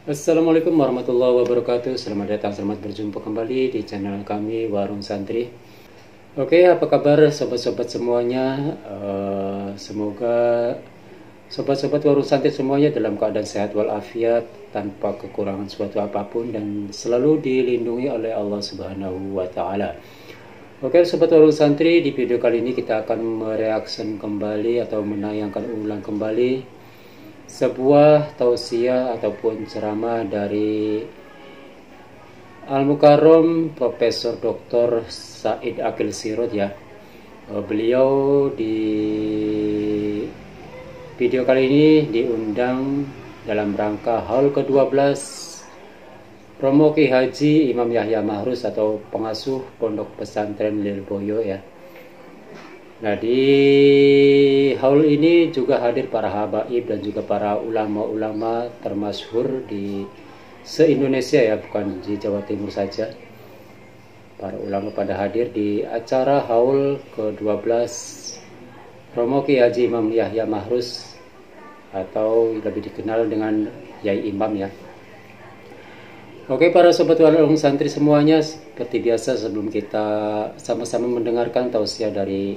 Assalamualaikum warahmatullahi wabarakatuh. Selamat datang, selamat berjumpa kembali di channel kami Warung Santri. Oke, apa kabar sobat-sobat semuanya? Semoga sobat-sobat Warung Santri semuanya dalam keadaan sehat walafiat, tanpa kekurangan suatu apapun, dan selalu dilindungi oleh Allah Subhanahu wa Ta'ala. Oke, sobat Warung Santri, di video kali ini kita akan mereaksi kembali atau menayangkan ulang kembali sebuah tausiah ataupun ceramah dari Al-Mukarram Profesor Dr. Said Akil Sirot ya. Beliau di video kali ini diundang dalam rangka haul ke-12 Romo Ki Haji Imam Yahya Mahruz atau pengasuh Pondok Pesantren Lirboyo ya. Nah, di haul ini juga hadir para habaib dan juga para ulama-ulama termasyhur di se-Indonesia ya, bukan di Jawa Timur saja. Para ulama pada hadir di acara haul ke-12 Romo Ki Haji Imam Yahya Mahruz atau lebih dikenal dengan Yai Imam ya. Oke, para sobat warung santri semuanya, seperti biasa sebelum kita sama-sama mendengarkan tausiah dari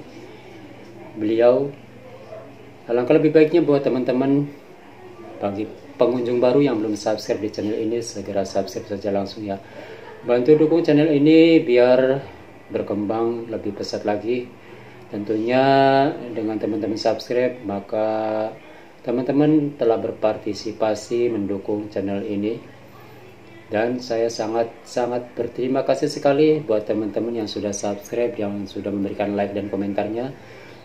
beliau, alangkah lebih baiknya buat teman-teman bagi pengunjung baru yang belum subscribe di channel ini, segera subscribe saja langsung ya. Bantu dukung channel ini biar berkembang lebih pesat lagi. Tentunya dengan teman-teman subscribe, maka teman-teman telah berpartisipasi mendukung channel ini. Dan saya sangat berterima kasih sekali buat teman-teman yang sudah subscribe, yang sudah memberikan like dan komentarnya.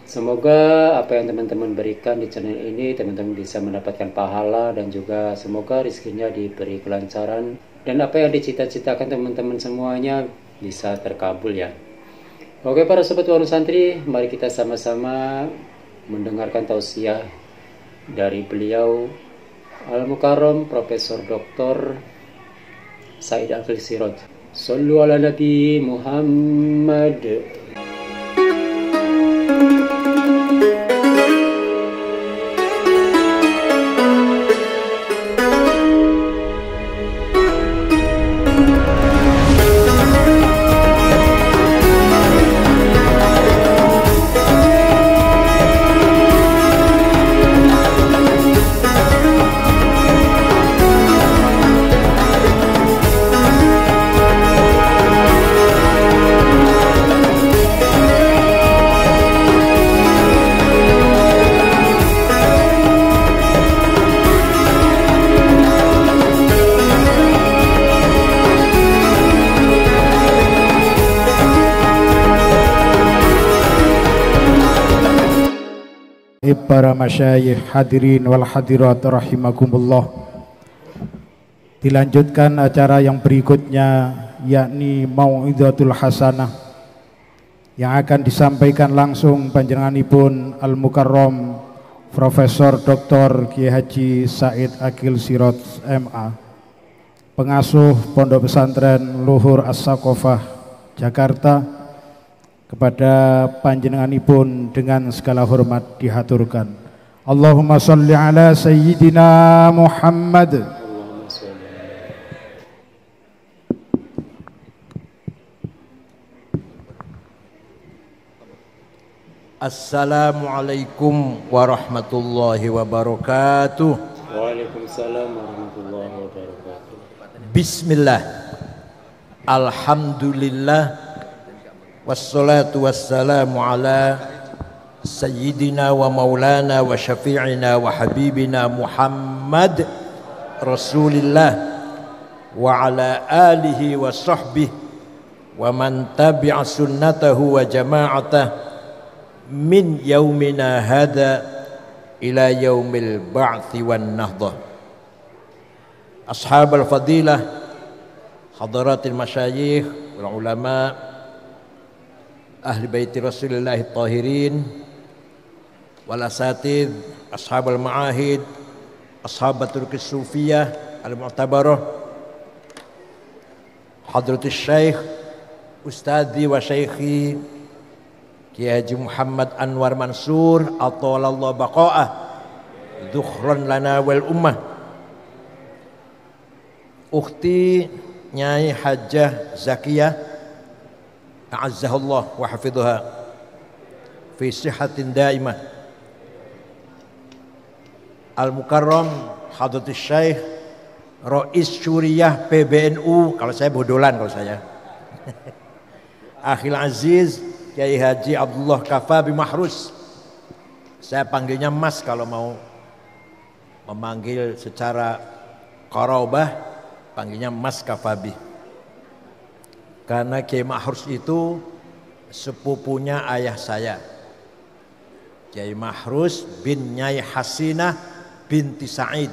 Semoga apa yang teman-teman berikan di channel ini, teman-teman bisa mendapatkan pahala, dan juga semoga rezekinya diberi kelancaran, dan apa yang dicita-citakan teman-teman semuanya bisa terkabul ya. Oke, para sobat warung santri, mari kita sama-sama mendengarkan tausiah dari beliau Al-Mukarram Profesor Dr. Said Akil Sirot. Sallu ala Nabi Muhammad. Para masyayikh hadirin wal hadirat rahimakumullah. Dilanjutkan acara yang berikutnya, yakni Mau'izatul Hasanah, yang akan disampaikan langsung panjenenganipun Al-Mukarram Profesor Dr. Kiai Haji Said Akil Sirot MA, pengasuh Pondok Pesantren Luhur As-Saqofah Jakarta. Kepada panjenenganipun dengan segala hormat dihaturkan. Allahumma sholli ala Sayyidina Muhammad. Assalamualaikum warahmatullahi wabarakatuh. Waalaikumsalam warahmatullahi wabarakatuh. Bismillah. Alhamdulillah. Wassalatu wassalamu ala Sayyidina wa maulana wa syafi'ina wa habibina Muhammad Rasulillah wa ala alihi wa sahbihi wa man tabi'a sunnatahu wa jama'atah min yaumina hadha ila yaumil ba'thi wan nahdah. Ashabal fadilah, hadaratil masyayikh wal ulama, ahli baiti Rasulullah tahirin, wal asatid, ashabul ma'ahid, ashabatul kisufiyah al-mu'tabarah, hadratus syekh ustadzi wa syekhi Kiai Haji Muhammad Anwar Mansur atalallahu baqa'ah, dhukhran lana wal ummah. Ukhti Nyai Hajjah Zakiyah a'azzahullah wa hafidhuha fi sihatin daimah. Al-Mukarram Hadratus Syekh Rais Syuriyah PBNU, kalau saya bodolan kalau saya. Akhil Aziz Kiai Haji Abdullah Kafa Bimahrus, saya panggilnya Mas kalau mau memanggil secara qarabah, panggilnya Mas Kafabi. Karena Kiai Mahrus itu sepupunya ayah saya, Kiai Mahrus bin Nyai Hasinah binti Sa'id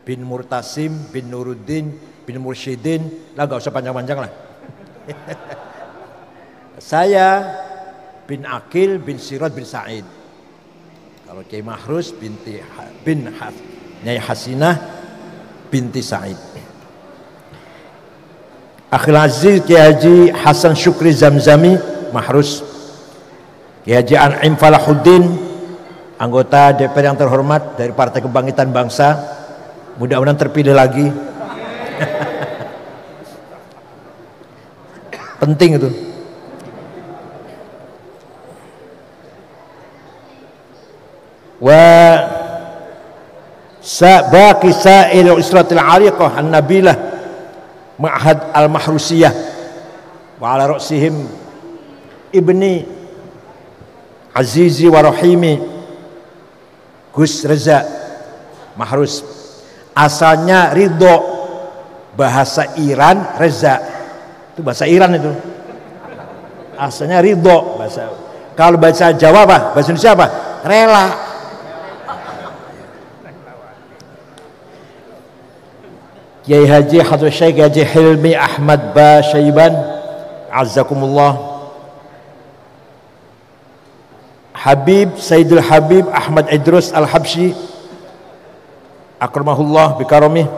bin Murtasim bin Nuruddin bin Mursyidin. Lah gak usah panjang-panjang lah. Saya bin Akil bin Sirad bin Sa'id. Kalau Kiai Mahrus bin Nyai Hasinah binti Sa'id. Akhil Aziz Kiai Haji Hasan Syukri Zamzami Mahrus. Kiai Haji An'im Falahuddin, anggota DPR yang terhormat dari Partai Kebangkitan Bangsa, mudah-mudahan terpilih lagi. Penting itu. Wa baqi sa'il usratil ariqah an-nabilah ma'had al-mahrusiyah wa ala ra'sihim ibni azizi wa rahimi Gus Reza Mahrus. Asalnya Ridho, bahasa Iran Reza, itu bahasa Iran itu. Asalnya Ridho, bahasa. Kalau bahasa Jawa apa? Bahasa Indonesia apa? Rela. Kiai Haji Hadratus Syekh Haji Hilmi Ahmad Basyaiban, azzakumullah. Habib Sayyidul Habib Ahmad Idrus Al-Habsyi, akramahullah bikaramih.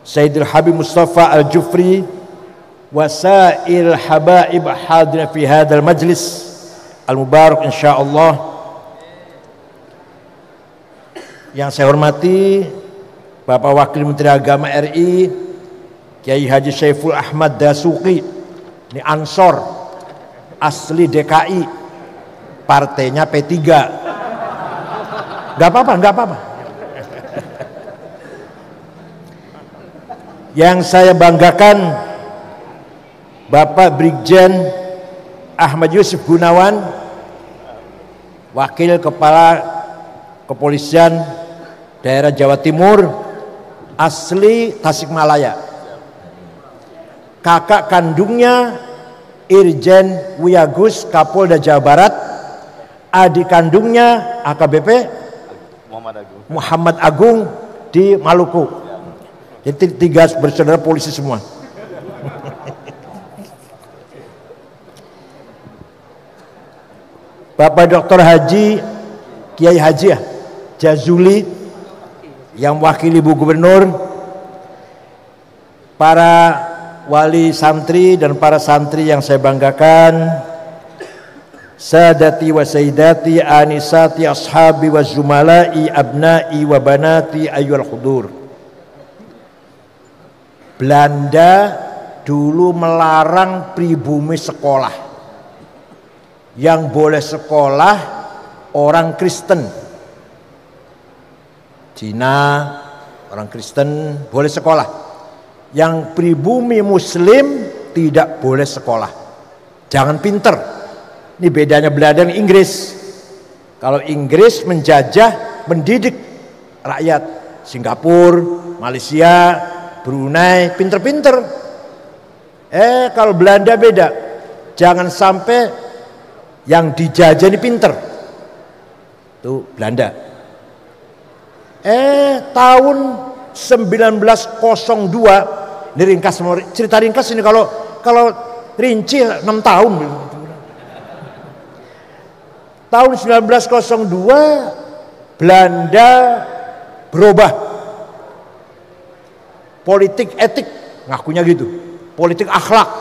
Sayyidul Habib Mustafa Al-Jufri wasail habaib hadir fi hadzal majlis al-mubarak insyaallah. Yang saya hormati Bapak Wakil Menteri Agama RI Kiai Haji Syaiful Ahmad Dasuki, ini Ansor asli DKI, partainya P3. Gak apa-apa. Yang saya banggakan Bapak Brigjen Ahmad Yusuf Gunawan, Wakil Kepala Kepolisian Daerah Jawa Timur, asli Tasikmalaya. Kakak kandungnya Irjen Wiyagus Kapolda Jawa Barat, adik kandungnya AKBP Muhammad Agung di Maluku. Jadi 3 bersaudara polisi semua. Bapak Dr. Haji Kiai Haji Jazuli yang wakili Ibu Gubernur, para wali santri dan para santri yang saya banggakan, sadati wa sayyidati anisati ashabi wa zumala'i abna'i wa banati ayyul hudur. Belanda dulu melarang pribumi sekolah. Yang boleh sekolah orang Kristen. Cina, orang Kristen boleh sekolah. Yang pribumi Muslim tidak boleh sekolah. Jangan pinter. Ini bedanya Belanda dan Inggris. Kalau Inggris menjajah, mendidik rakyat. Singapura, Malaysia, Brunei, pinter-pinter. Kalau Belanda beda. Jangan sampai yang dijajah ini pinter. Itu Belanda. Tahun 1902, ini ringkas, cerita ringkas ini, kalau rinci 6 tahun. Tahun 1902 Belanda berubah. Politik etik, ngakunya gitu. Politik akhlak,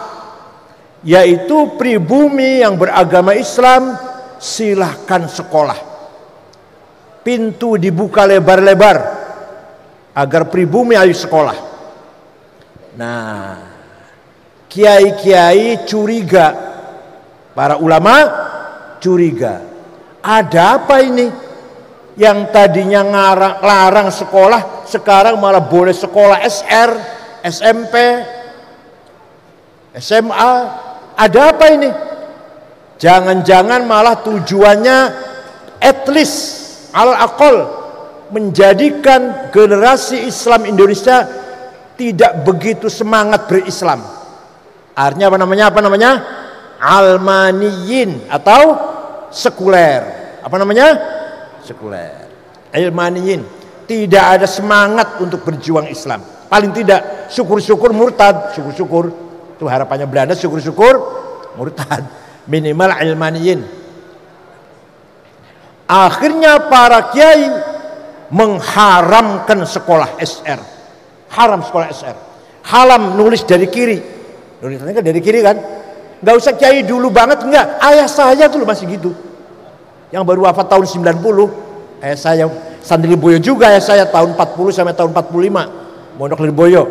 yaitu pribumi yang beragama Islam silahkan sekolah. Pintu dibuka lebar-lebar agar pribumi ayo sekolah. Nah, kiai-kiai curiga, para ulama curiga. Ada apa ini? Yang tadinya larang sekolah, sekarang malah boleh sekolah SR, SMP, SMA. Ada apa ini? Jangan-jangan malah tujuannya at least al-aqal menjadikan generasi Islam Indonesia tidak begitu semangat berislam. Artinya apa namanya? Apa namanya? Almaniyin atau sekuler. Apa namanya? Sekuler. Almaniyin. Tidak ada semangat untuk berjuang Islam. Paling tidak syukur-syukur murtad. Syukur-syukur. Itu harapannya Belanda, syukur-syukur murtad. Minimal almaniyin. Akhirnya para kiai mengharamkan sekolah SR. Haram sekolah SR. Haram nulis dari kiri. Nulisnya kan dari kiri kan? Nggak usah kiai dulu banget, enggak. Ayah saya dulu masih gitu. Yang baru wafat tahun 90. Ayah saya Santri Lirboyo juga, ayah saya tahun 40 sampai tahun 45. Mondok Lirboyo.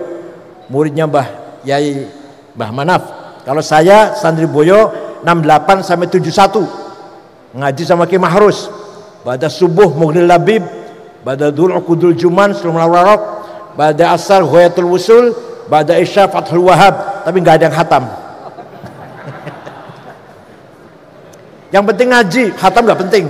Muridnya Mbah Yai Mbah Manaf. Kalau saya Santri Lirboyo 68 sampai 71. Ngaji sama Ki Mahrus. Ba'da subuh Mughnil Labib, ba'da dzul Uqudul Juman Sulmul Waraq, ba'da asar Ghayatul Wusul, ba'da isya Fathul Wahab, tapi nggak ada yang khatam. Yang penting ngaji, khatam nggak penting.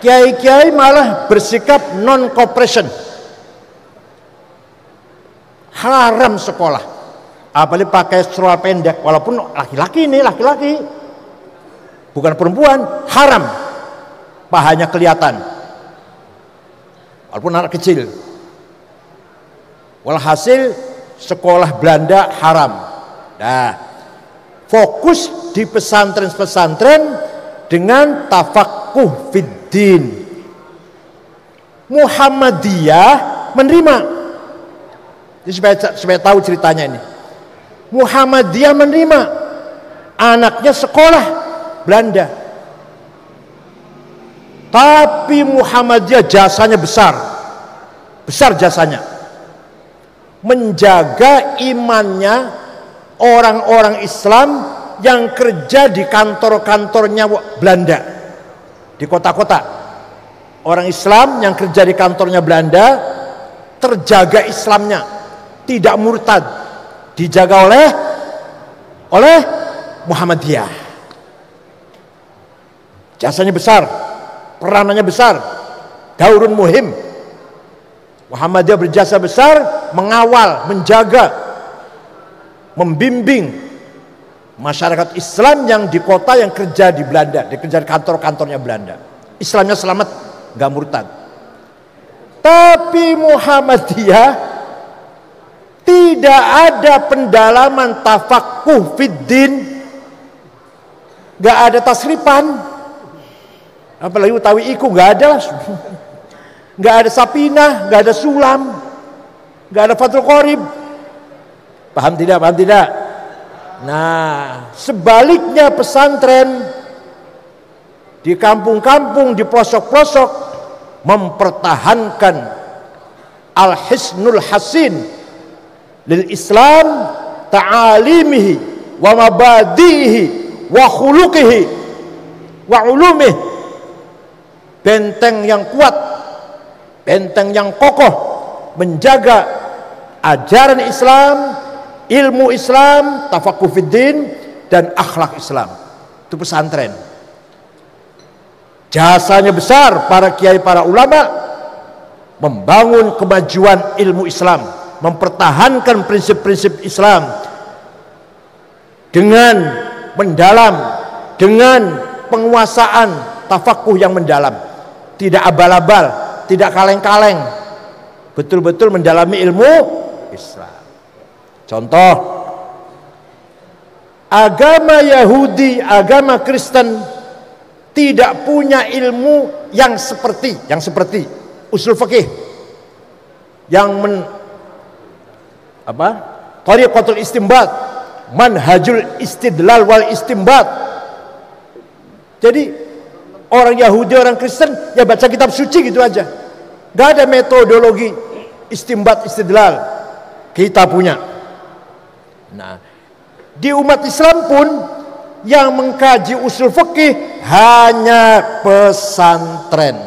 Kiai-kiai malah bersikap non-cooperation. Haram sekolah, apalagi pakai seluar pendek, walaupun laki-laki ini laki-laki bukan perempuan, haram, pahanya kelihatan walaupun anak kecil. Walhasil sekolah Belanda haram. Nah, fokus di pesantren-pesantren dengan tafakuh fiddin. Muhammadiyah menerima. Jadi supaya tahu ceritanya ini. Muhammadiyah menerima anaknya sekolah Belanda. Tapi Muhammadiyah jasanya besar. Besar jasanya. Menjaga imannya orang-orang Islam yang kerja di kantor-kantornya Belanda. Di kota-kota. Orang Islam yang kerja di kantornya Belanda terjaga Islamnya. Tidak murtad, dijaga oleh Muhammadiyah. Jasanya besar, peranannya besar, daurun muhim. Muhammadiyah berjasa besar, mengawal, menjaga, membimbing masyarakat Islam yang di kota yang kerja di Belanda, di kerja di kantor-kantornya Belanda. Islamnya selamat, gak murtad. Tapi Muhammadiyah tidak ada pendalaman tafakuh fiddin, gak ada tasripan, apalagi utawi iku gak ada, gak ada sapinah, gak ada sulam, gak ada fathul qorib. Paham tidak? Paham tidak? Nah, sebaliknya pesantren di kampung-kampung, di pelosok-pelosok mempertahankan al-hisnul hasin lil Islam, ta'alimihi wa mabadihi wa khuluqihi wa ulumih. Benteng yang kuat, benteng yang kokoh menjaga ajaran Islam, ilmu Islam, tafakuh fiddin dan akhlak Islam. Itu pesantren. Jasanya besar para kiai, para ulama membangun kemajuan ilmu Islam, mempertahankan prinsip-prinsip Islam dengan mendalam, dengan penguasaan tafakuh yang mendalam, tidak abal-abal, tidak kaleng-kaleng, betul-betul mendalami ilmu Islam. Contoh, agama Yahudi, agama Kristen tidak punya ilmu yang seperti usul fikih, yang tariqatul istinbat, manhajul istidlal wal istinbat, Jadi orang Yahudi, orang Kristen ya baca kitab suci gitu aja. Gak ada metodologi istimbat istidlal. Kita punya. Nah, di umat Islam pun yang mengkaji usul fikih hanya pesantren.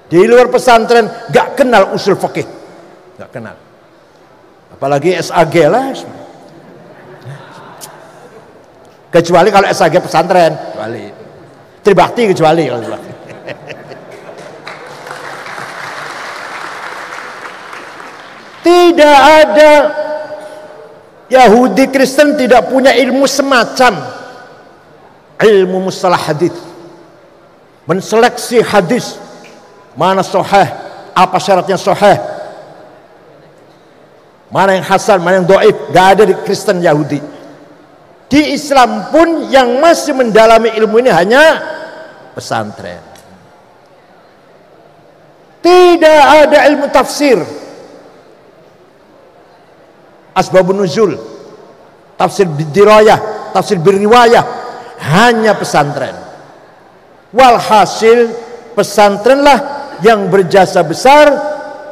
Di luar pesantren gak kenal usul fikih, gak kenal. Apalagi SAG lah. Kecuali kalau SAG pesantren, kecuali Tribakti, kecuali kalau Tribakti. Tidak ada Yahudi Kristen tidak punya ilmu semacam ilmu mustalah hadis, menseleksi hadis mana sahih, apa syaratnya sahih, mana yang hasan, mana yang dhaif. Gak ada di Kristen Yahudi. Di Islam pun yang masih mendalami ilmu ini hanya pesantren. Tidak ada ilmu tafsir, asbabun nuzul, tafsir dirayah, tafsir biriwayah, hanya pesantren. Walhasil pesantrenlah yang berjasa besar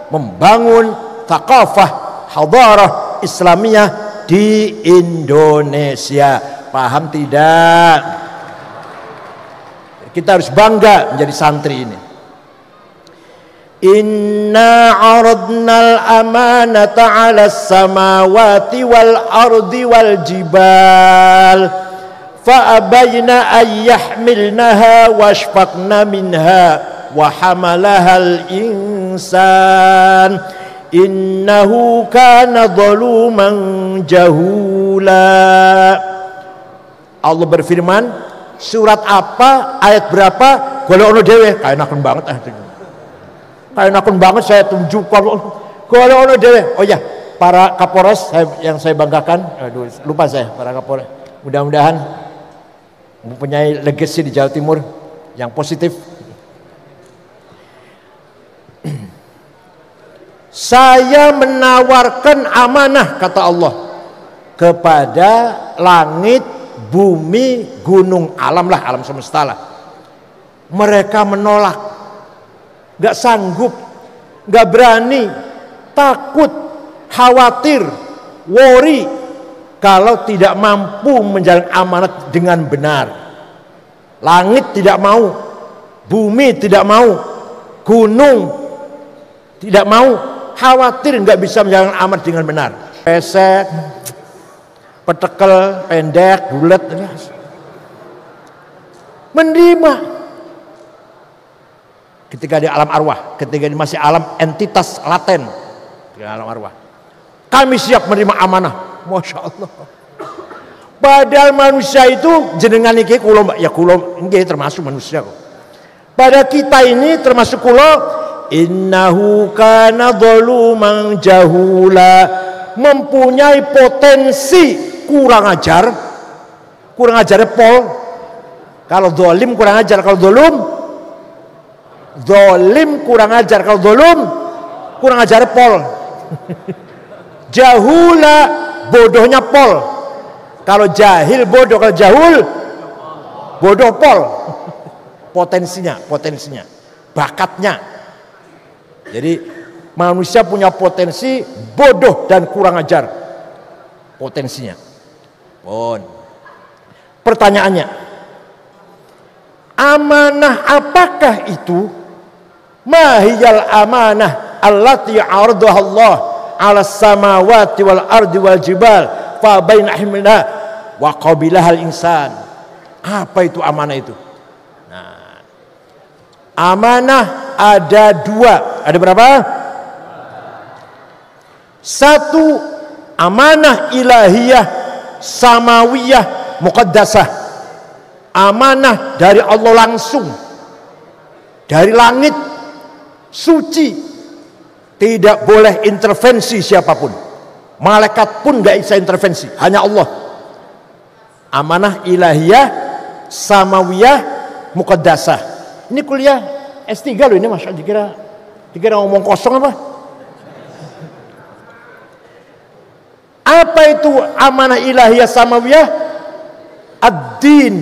membangun thaqafah hadarah Islamiyah di Indonesia. Paham tidak? Kita harus bangga menjadi santri ini. Inna aradnal amanata 'alas samawati wal ardi wal jibal fa abayna ay yahmilnaha washfaqna minha wa hamalahal insan innahu kana zaluman jahula. Allah berfirman, surat apa, ayat berapa, golek ono dhewe. Kaenakun banget kaenakun banget saya tunjukkan, golek ono dhewe. Oh ya, para Kapolres yang saya banggakan, aduh lupa saya, para Kapolres. Mudah-mudahan mempunyai legacy di Jawa Timur yang positif. Saya menawarkan amanah, kata Allah, kepada langit, bumi, gunung, alam lah, alam semesta lah. Mereka menolak, gak sanggup, gak berani, takut, khawatir, worry kalau tidak mampu menjalankan amanat dengan benar. Langit tidak mau, bumi tidak mau, gunung tidak mau, khawatir nggak bisa menjalankan amanat dengan benar. Pesek, petekel, pendek, bulat, menerima. Ketika di alam arwah, ketika di masih alam entitas laten, di alam arwah, kami siap menerima amanah. Masya Allah. Padahal manusia itu jenengan iki kulo, ya kulo nggih termasuk manusia kok. Pada kita ini termasuk kulo, innahu kana zaluman jahula, mempunyai potensi kurang ajar. Kurang ajar pol. Kalau zalim kurang ajar, kalau zalim kurang ajar, kalau zalim kurang ajar pol. Jahula, bodohnya pol. Kalau jahil bodoh, kalau jahul bodoh pol. Potensinya, bakatnya. Jadi manusia punya potensi bodoh dan kurang ajar, potensinya. Pertanyaannya, amanah apakah itu? Mahiyal amanah allati ardaha Allah 'alas samawati wal ardi wal jibal fa baina himna wa qabilahal insan. Apa itu amanah itu? Nah, amanah ada dua. Ada berapa? Satu, amanah ilahiyah samawiyah muqaddasah. Amanah dari Allah langsung, dari langit, suci, tidak boleh intervensi siapapun. Malaikat pun gak bisa intervensi, hanya Allah. Amanah ilahiyah samawiyah muqaddasah. Ini kuliah S3 loh ini, Mas. Dikira ngomong kosong apa? Apa itu amanah ilahiyah samawiyah? Ad-din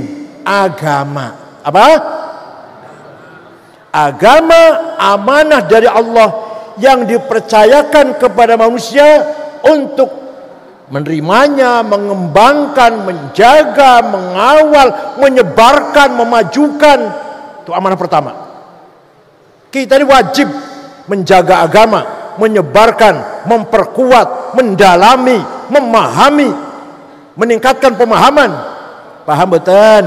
agama. Apa? Agama amanah dari Allah yang dipercayakan kepada manusia untuk menerimanya, mengembangkan, menjaga, mengawal, menyebarkan, memajukan. Itu amanah pertama. Kita ini wajib menjaga agama, menyebarkan, memperkuat, mendalami, memahami, meningkatkan pemahaman. Paham betul?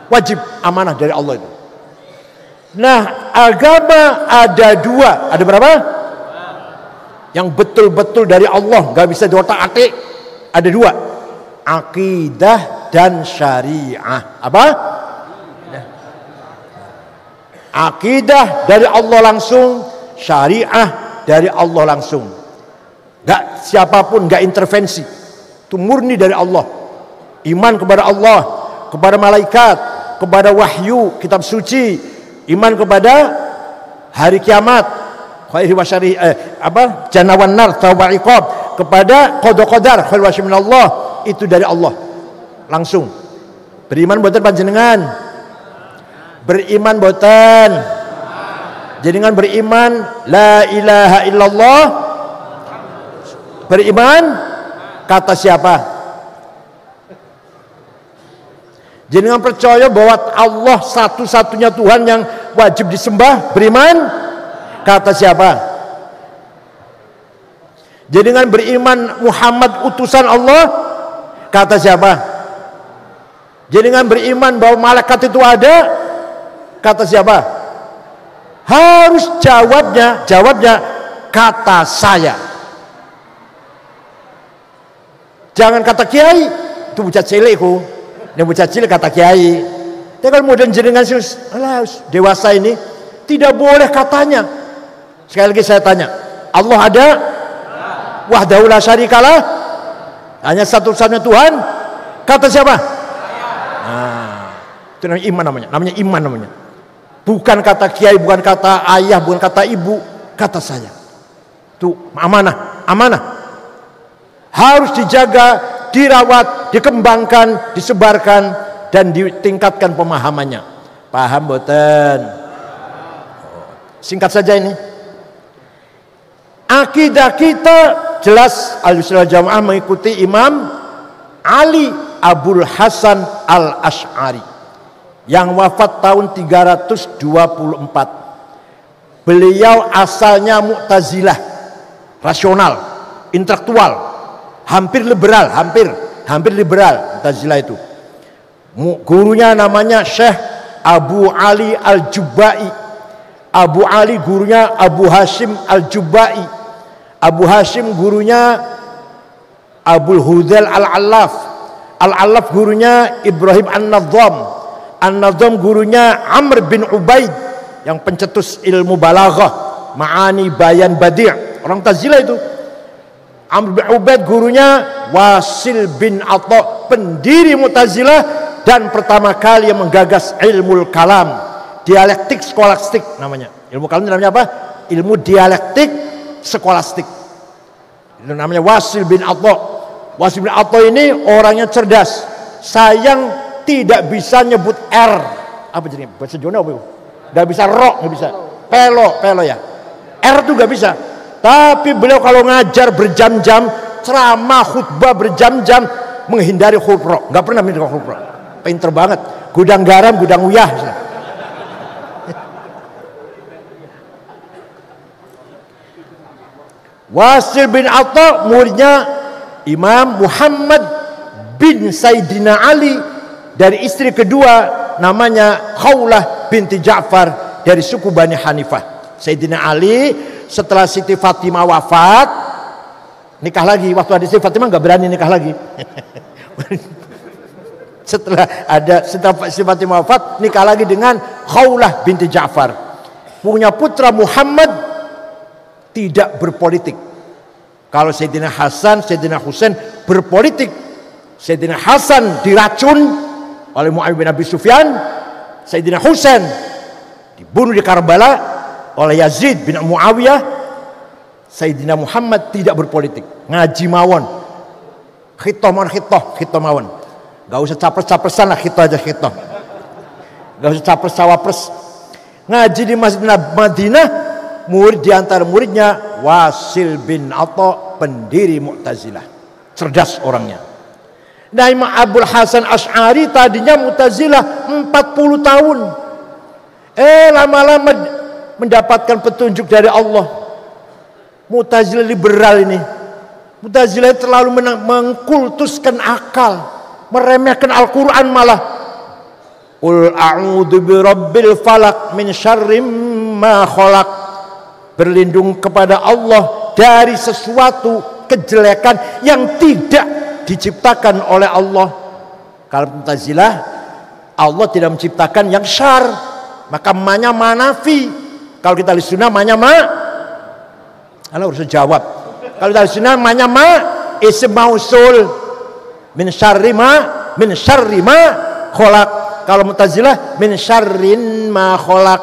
Wajib amanah dari Allah itu. Nah, agama ada dua. Ada berapa? Yang betul-betul dari Allah, gak bisa diotak-atik. Ada dua, akidah dan syariah. Apa? Akidah dari Allah langsung, syariah dari Allah langsung. Gak siapapun, gak intervensi. Itu murni dari Allah. Iman kepada Allah, kepada malaikat, kepada wahyu, kitab suci, iman kepada hari kiamat, khairi wa syari, jannah wan nar, tauba iqab, kepada qada qadar, khair wa syarri minallah, itu dari Allah langsung. Beriman boten panjenengan? Beriman boten? Jenengan beriman la ilaha illallah? Beriman kata siapa? Jenengan percaya bahwa Allah satu-satunya Tuhan yang wajib disembah? Beriman kata siapa? Jenengan beriman Muhammad utusan Allah? Kata siapa? Jenengan beriman bahwa malaikat itu ada? Kata siapa? Harus jawabnya kata saya. Jangan kata kiai, itu bocah cilikku. Yang bocah cilik kata kiai. Tapi kalau modern jenengan dewasa ini tidak boleh katanya. Sekali lagi saya tanya, Allah ada? Wahdahu la syarikalah, hanya satu-satunya Tuhan. Kata siapa? Nah, itu namanya iman namanya. Namanya iman namanya. Bukan kata kiai, bukan kata ayah, bukan kata ibu, kata saya. Itu amanah, amanah. Harus dijaga, dirawat, dikembangkan, disebarkan, dan ditingkatkan pemahamannya. Paham boten? Singkat saja ini. Akidah kita jelas Ahlussunnah wal Jamaah mengikuti Imam Ali Abul Hasan Al-Asy'ari yang wafat tahun 324. Beliau asalnya Mu'tazilah, rasional, intelektual, hampir liberal, hampir liberal Mu'tazilah itu. Gurunya namanya Syekh Abu Ali Al-Jubba'i. Abu Ali gurunya Abu Hashim Al-Jubba'i. Abu Hashim gurunya Abul Hudail Al-Allaf. Al-Allaf gurunya Ibrahim An-Nadham. An-Nadham gurunya Amr bin Ubaid yang pencetus ilmu balaghah, ma'ani, bayan, badi'. Orang Mu'tazilah itu. Amr bin Ubaid gurunya Wasil bin Atha, pendiri Mu'tazilah dan pertama kali yang menggagas ilmu kalam, dialektik skolastik namanya. Ilmu kalam namanya apa? Ilmu dialektik skolastik. Itu namanya Wasil bin Atha. Wasil bin Atha ini orangnya cerdas. Sayang tidak bisa nyebut R. Apa jadi bahasa Jawa apa itu? Enggak bisa ro, enggak bisa. Pelo ya. R itu enggak bisa. Tapi beliau kalau ngajar berjam-jam, ceramah, khutbah berjam-jam, menghindari huruf ro. Enggak pernah menghindari huruf ro. Pinter banget. Gudang garam, gudang uyah. Wasil bin Atha muridnya Imam Muhammad bin Sayyidina Ali, dari istri kedua namanya Khawlah binti Ja'far dari suku Bani Hanifah. Sayyidina Ali setelah Siti Fatimah wafat nikah lagi. Waktu ada Siti Fatimah nggak berani nikah lagi. Setelah Siti Fatimah wafat nikah lagi dengan Khawlah binti Ja'far. Punya putra Muhammad tidak berpolitik. Kalau Sayyidina Hasan, Sayyidina Husain berpolitik. Sayyidina Hasan diracun oleh Muawiyah bin Abi Sufyan. Sayyidina Husain dibunuh di Karbala oleh Yazid bin Muawiyah. Sayyidina Muhammad tidak berpolitik, ngaji mawon, khitoh mawon. Gak usah capres-capresan lah, kita aja kita. Gak usah capres-cawapres. Ngaji di Masjid Madinah, murid di antara muridnya Wasil bin Atha, pendiri Mu'tazilah. Cerdas orangnya. Nah, Imam Abul Hasan Asy'ari tadinya Mu'tazilah 40 tahun. Lama-lama mendapatkan petunjuk dari Allah. Mu'tazilah liberal ini. Mu'tazilah terlalu mengkultuskan akal, meremehkan Al-Quran malah. Qul a'udzu birabbil falaq min syarri ma khalaq. Berlindung kepada Allah dari sesuatu kejelekan yang tidak diciptakan oleh Allah. Kalau Mu'tazilah, Allah tidak menciptakan yang syar, maka ma-nya manafi. Kalau kita ahli sunnah ma-nya ma. Allah harus jawab. Kalau kita ahli sunnah ma-nya ma isim mausul min syarri ma khalaq. Kalau Mu'tazilah min syarrin ma khalaq,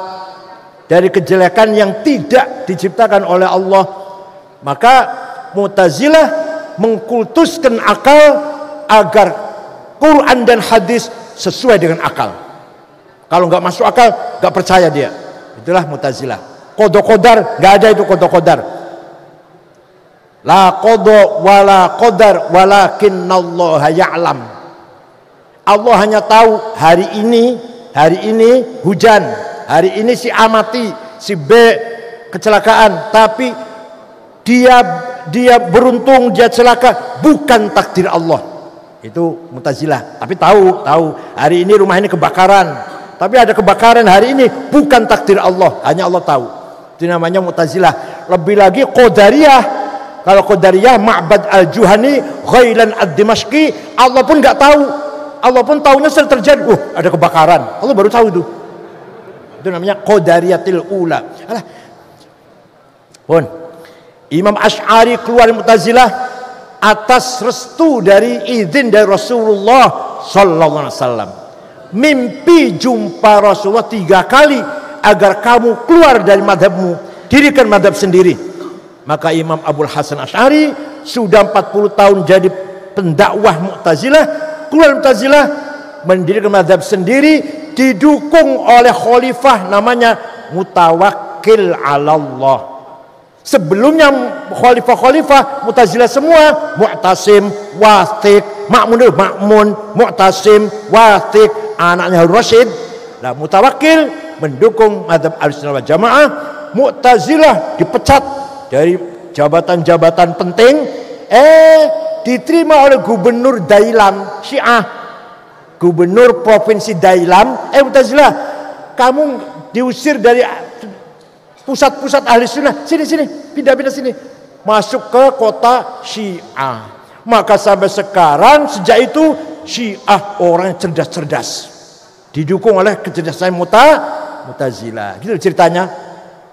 dari kejelekan yang tidak diciptakan oleh Allah. Maka Mu'tazilah mengkultuskan akal agar Quran dan hadis sesuai dengan akal. Kalau nggak masuk akal, nggak percaya dia. Itulah Mu'tazilah. Qada qadar, nggak ada itu qada qadar. La qada wala qadar walakinnallaha ya'lam. Allah hanya tahu hari ini hujan, hari ini si A mati, si B kecelakaan, tapi dia beruntung, dia celaka, bukan takdir Allah. Itu Mu'tazilah. Tapi tahu hari ini rumah ini kebakaran, tapi ada kebakaran hari ini, bukan takdir Allah, hanya Allah tahu. Itu namanya Mu'tazilah. Lebih lagi Qadariyah. Kalau Qadariyah, Ma'bad al-Juhani, Ghailan ad-Dimashqi, Allah pun nggak tahu. Allah pun tahunya sudah terjadi. Ada kebakaran, Allah baru tahu itu. Itu namanya Qadariyatil ula. Imam Asy'ari keluar dari Mu'tazilah atas restu dari izin dari Rasulullah sallallahu alaihi wasallam. Mimpi jumpa Rasulullah 3 kali agar kamu keluar dari madhabmu, dirikan madhab sendiri. Maka Imam Abul Hasan Asy'ari sudah 40 tahun jadi pendakwah Mu'tazilah, keluar Mu'tazilah, mendirikan madhab sendiri, didukung oleh khalifah namanya Mutawakkil 'ala Allah. Sebelumnya khalifah Mu'tazilah semua Mu'tasim, Wathiq, Ma'mun, Mu'tasim, Wathiq, anaknya Harun Rasyid. Nah, Mutawakkil mendukung madhab Ahlussunnah wal Jamaah. Mu'tazilah dipecat dari jabatan-jabatan penting, diterima oleh gubernur Dailam, Syiah, gubernur provinsi Dailam. Mu'tazilah, kamu diusir dari pusat-pusat ahli sunnah, sini, pindah sini, masuk ke kota Syiah. Maka sampai sekarang, sejak itu Syiah orang yang cerdas-cerdas, didukung oleh kecerdasan Mu'tazilah. Gitu ceritanya.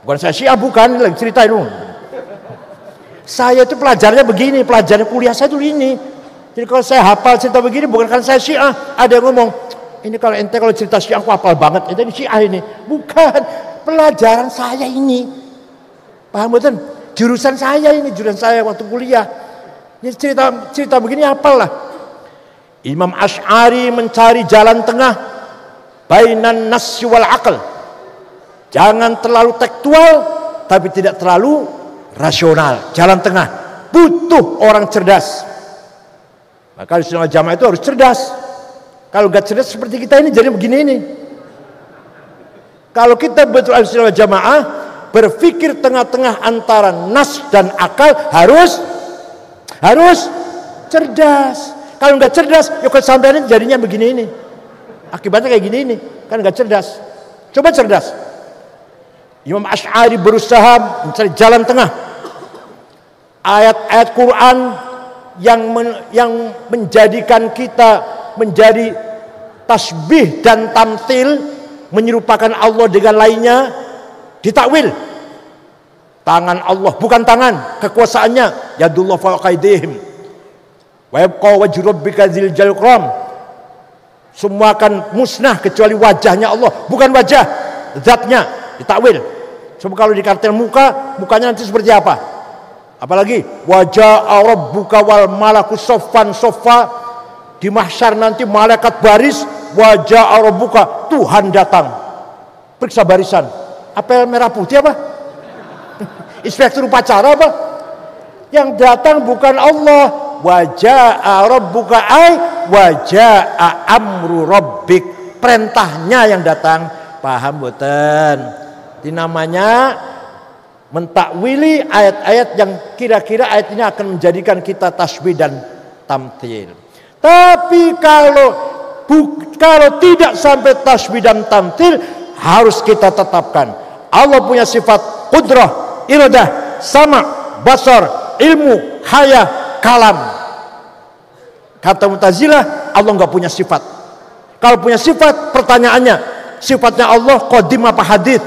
Bukan saya Syiah, bukan, lagi cerita itu. Saya itu pelajarnya begini, pelajaran kuliah saya itu ini. Jadi kalau saya hafal cerita begini, bukan karena saya Syiah. Ada yang ngomong, ini kalau ente kalau cerita Syiah aku hafal banget, ente ini Syiah ini. Bukan, pelajaran saya ini. Paham betul? Jurusan saya ini, jurusan saya waktu kuliah. Jadi cerita begini hafal lah. Imam Asy'ari mencari jalan tengah bainan nas wal aql. Jangan terlalu tekstual, tapi tidak terlalu rasional. Jalan tengah. Butuh orang cerdas. Maka Ahlussunnah wal Jamaah itu harus cerdas. Kalau nggak cerdas seperti kita ini, jadi begini ini. Kalau kita betul Ahlussunnah wal Jamaah, berpikir tengah-tengah antara nas dan akal, harus cerdas. Kalau nggak cerdas, ya kesampean jadinya begini ini. Akibatnya kayak gini ini, kan nggak cerdas. Coba cerdas. Imam Asy'ari berusaha mencari jalan tengah. Ayat-ayat Quran yang menjadikan kita menjadi tasbih dan tamtsil, menyerupakan Allah dengan lainnya, ditakwil. Tangan Allah bukan tangan, kekuasaannya yadullah fawqa aydihim wa yabqa wajhu rabbika dzil jalali wal ikram. Semua akan musnah kecuali wajahnya Allah, bukan wajah, zatnya, ditakwil. Coba kalau di kartel mukanya nanti seperti apa? Apalagi wajah rabbuka wal malaku soffan soffa, Di mahsyar nanti malaikat baris, wajah rabbuka, Tuhan datang. Periksa barisan. Apel merah putih apa? Inspektur upacara apa? Yang datang bukan Allah. Waja'a rabbuka ay waja'a amru rabbik. Perintahnya yang datang. Paham boten? Ini namanya mentakwili ayat-ayat yang kira-kira ayat ini akan menjadikan kita tasbih dan tamthil. Tapi kalau tidak sampai tasbih dan tamthil, harus kita tetapkan Allah punya sifat qudrah, iradah, sama, basar, ilmu, haya, kalam. Kata Mu'tazilah, Allah nggak punya sifat. Kalau punya sifat, pertanyaannya, sifatnya Allah qadim apa hadits?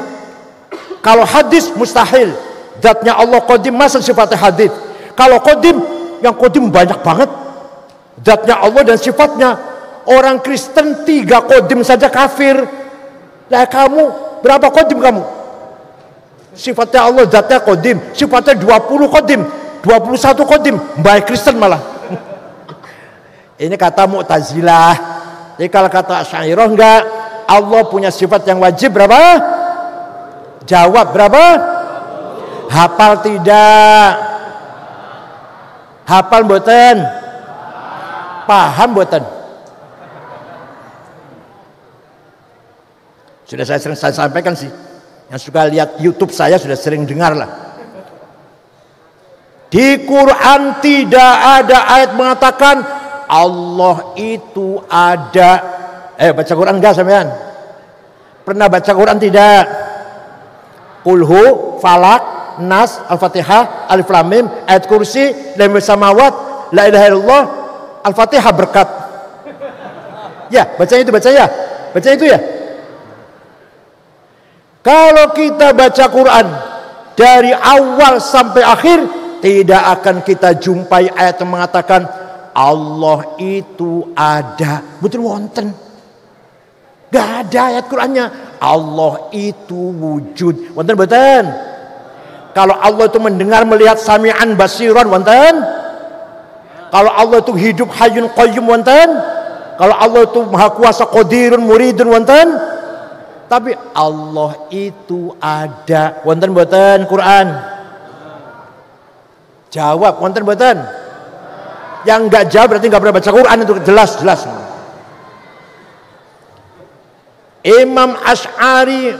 Kalau hadis mustahil. Zatnya Allah qadim, masa sifatnya hadits? Kalau qadim, yang qadim banyak banget. Zatnya Allah dan sifatnya. Orang Kristen 3 qadim saja kafir. Lah kamu berapa qadim kamu? Sifatnya Allah, zatnya qadim, sifatnya 20 qadim, 21 qadim, baik Kristen malah. Ini kata Mu'tazilah. Jadi kalau kata Asy'ariyah enggak, Allah punya sifat yang wajib berapa? Jawab berapa? Hafal tidak? Hafal mboten? Paham mboten? Sudah saya sering sampaikan sih. Yang suka lihat YouTube saya sudah sering dengar lah. Di Quran tidak ada ayat mengatakan Allah itu ada. Baca Quran enggak sampean? Pernah baca Quran tidak? Qulhu, Falak, Nas, Al-Fatihah, Alif Lam Mim, ayat kursi, Lam samawat, la ilaha illallah, Al-Fatihah berkat. Ya, baca itu ya. Baca itu ya. Kalau kita baca Quran dari awal sampai akhir, tidak akan kita jumpai ayat yang mengatakan Allah itu ada. Betul wonten. Gak ada ayat Qurannya Allah itu wujud. Wonten betul. Kalau Allah itu mendengar, melihat, sami'an, basiran, wonten. Kalau Allah itu hidup, hayyun qayyum, wonten. Kalau Allah itu maha kuasa, qadirun, muridun, wonten. Tapi Allah itu ada. Wonten mboten Quran? Jawab, wonten mboten? Yang enggak jawab berarti enggak pernah baca Quran, itu jelas. Imam Asy'ari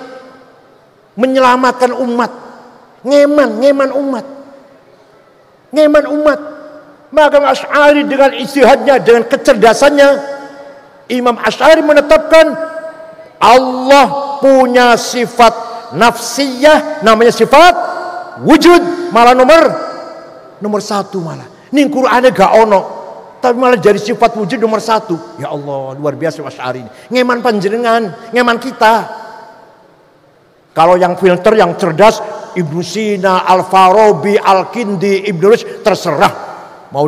menyelamatkan umat. Ngeman umat. Maka Asy'ari dengan ijtihadnya, dengan kecerdasannya, Imam Asy'ari menetapkan Allah punya sifat nafsiyah, namanya sifat wujud, malah nomor 1 malah. Ning Qur'ane gak ono, tapi malah jadi sifat wujud nomor 1. Ya Allah, luar biasa Asy'ari ini. Ngeman panjenengan, ngeman kita. Kalau yang filter, yang cerdas, Ibnu Sina, Al-Farabi, Al-Kindi, Ibnu Rushd, terserah. Mau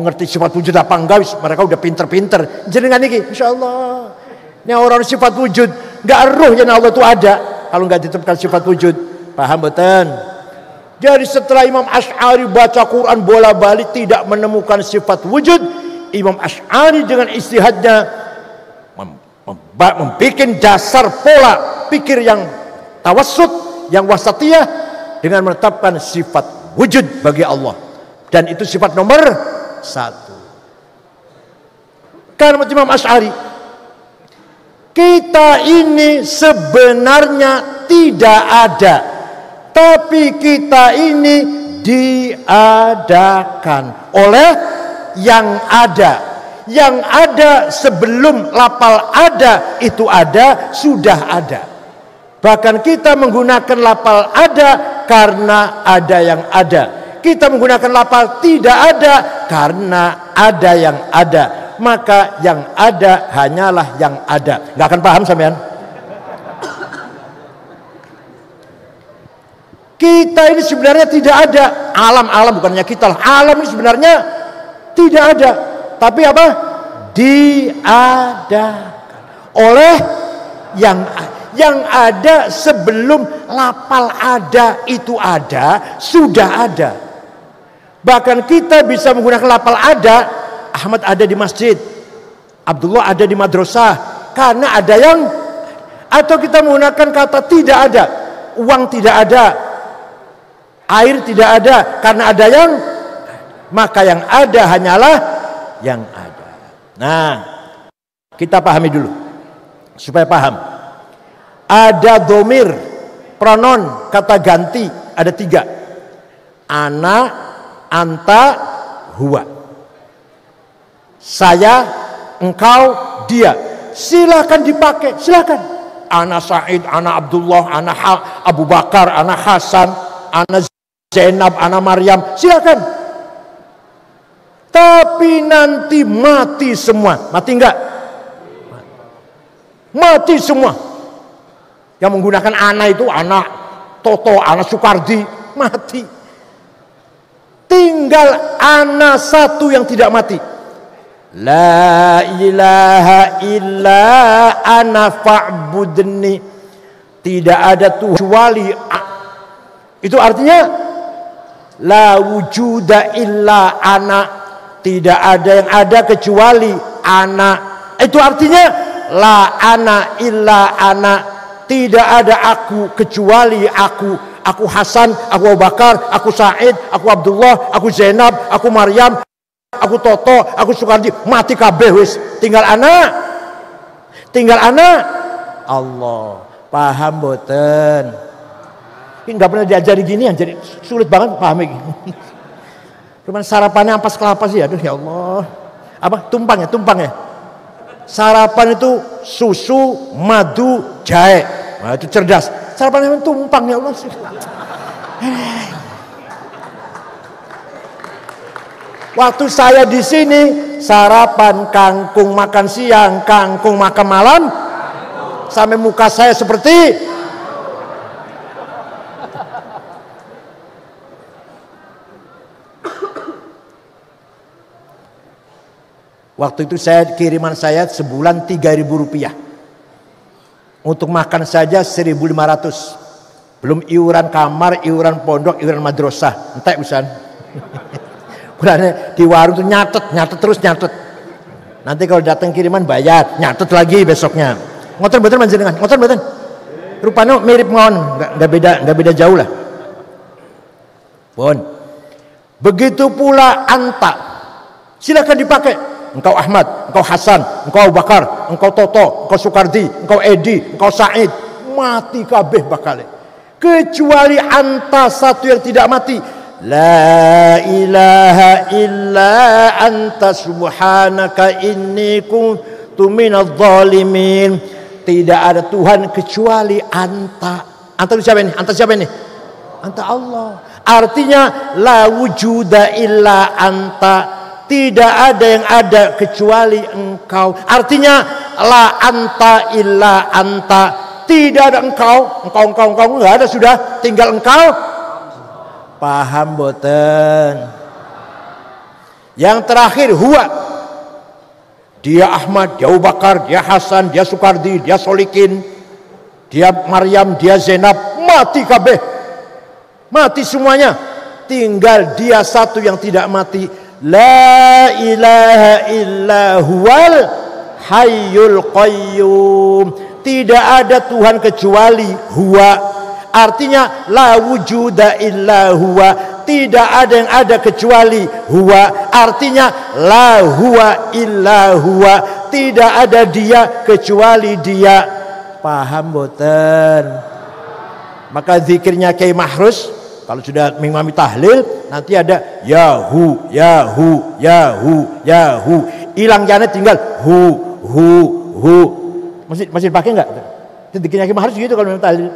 ngerti sifat wujud apa enggak, mereka udah pinter-pinter. Jenengan iki, insyaallah. Ini orang sifat wujud, gak eruh yang Allah itu ada kalau gak ditetapkan sifat wujud. Paham betul? Jadi setelah Imam Asy'ari baca Quran bola-balik tidak menemukan sifat wujud, Imam Asy'ari dengan ijtihadnya membuat dasar pola pikir yang tawassut, yang wasatiyah, dengan menetapkan sifat wujud bagi Allah. Dan itu sifat nomor 1. Karena Imam Asy'ari, kita ini sebenarnya tidak ada, tapi kita ini diadakan oleh yang ada. Yang ada sebelum lafal ada itu ada, sudah ada. Bahkan kita menggunakan lafal ada karena ada yang ada. Kita menggunakan lafal tidak ada karena ada yang ada. Maka yang ada hanyalah yang ada. Gak akan paham sampean. Kita ini sebenarnya tidak ada. Alam bukannya kita. Alam ini sebenarnya tidak ada. Tapi apa? Diadakan oleh yang ada sebelum lafal ada itu ada, sudah ada. Bahkan kita bisa menggunakan lafal ada Ahmad ada di masjid, Abdullah ada di madrasah, karena ada yang, atau kita menggunakan kata tidak ada, uang tidak ada, air tidak ada, karena ada yang, maka yang ada hanyalah yang ada. Nah, kita pahami dulu supaya paham. Ada domir, pronon, kata ganti, ada 3. Ana, anta, huwa. Saya, engkau, dia. Silakan dipakai, silakan. Ana Said, ana Abdullah, ana Abu Bakar, ana Hasan, ana Zainab, ana Maryam, silakan. Tapi nanti mati semua. Mati enggak? Mati semua. Yang menggunakan ana itu anak Toto, anak Sukardi, mati. Tinggal ana satu yang tidak mati. La ilaha illa ana fa'budni. Tidak ada Tuhan kecuali itu artinya la wujuda illa ana. Tidak ada yang ada kecuali ana. Itu artinya la ana illa ana. Tidak ada aku kecuali aku. Aku Hasan, aku Abu Bakar, aku Said, aku Abdullah, aku Zainab, aku Maryam, aku Toto, aku Sukardi. Mati kabeh wis. Tinggal ana. Tinggal ana. Allah. Paham boten? Ini nggak pernah diajari gini, jadi sulit banget pahami. Cuman sarapannya ampas kelapa sih, aduh ya Allah. Apa? Tumpang ya. Sarapan itu susu, madu, jahe. Nah, itu cerdas. Sarapan yang tumpang ya Allah. Waktu saya di sini sarapan kangkung, makan siang kangkung, makan malam, sampai muka saya seperti waktu itu kiriman saya sebulan 3.000 rupiah. Untuk makan saja 1.500. Belum iuran kamar, iuran pondok, iuran madrasah. Entek usan. Di warung tuh nyatet terus. Nanti kalau datang kiriman bayar, nyatet lagi besoknya. Ngoten mboten panjenengan? Ngoten mboten? Rupanya mirip ngon, enggak beda jauh lah. Pun. Begitu pula anta. Silakan dipakai. Engkau Ahmad, engkau Hasan, engkau Abu Bakar, engkau Toto, engkau Sukardi, engkau Edi, engkau Said, mati kabeh bakal. Kecuali anta satu yang tidak mati. La ilaha illa anta subhanaka inni kuntu minadh dhalimin. Tidak ada Tuhan kecuali anta. Anta itu siapa ini? Anta siapa ini? Anta Allah. Artinya la wujuda illa anta. Tidak ada yang ada kecuali engkau. Artinya la anta illa anta. Tidak ada engkau enggak ada, sudah tinggal engkau. Paham boten? Yang terakhir huwa. Dia Ahmad, dia Abu Bakar, dia Hasan, dia Sukardi, dia Solikin, dia Maryam, dia Zainab, mati kabeh. Mati semuanya. Tinggal dia satu yang tidak mati. La ilaha illa huwal hayyul qayyum. Tidak ada Tuhan kecuali huwa. Artinya la wujuda illa huwa. Tidak ada yang ada kecuali huwa. Artinya la huwa illa huwa. Tidak ada dia kecuali dia. Paham boten? Maka zikirnya Kiai Mahrus, kalau sudah mengimami tahlil, nanti ada Yahu, Yahu, Yahu, Yahu. Hilang jana tinggal hu. Masih pakai enggak? Sedikitnya harus gitu kalau memang tahlil.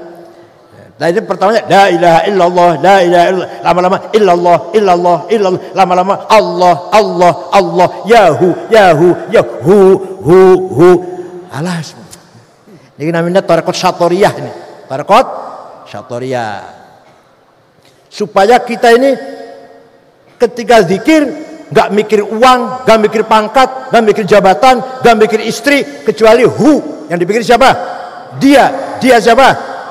Tahlil pertamanya la ilaha illallah, la ilaha illallah. Lama-lama illallah, illallah, illallah. Lama-lama Allah, Allah, Allah. Yahu, Yahu, Yahu, hu. Alas. Ini namanya tarekat syatoriyah ini. Tarekat syatoriyah. Supaya kita ini ketika zikir gak mikir uang, gak mikir pangkat, gak mikir jabatan, gak mikir istri, kecuali yang dipikir siapa? Dia siapa?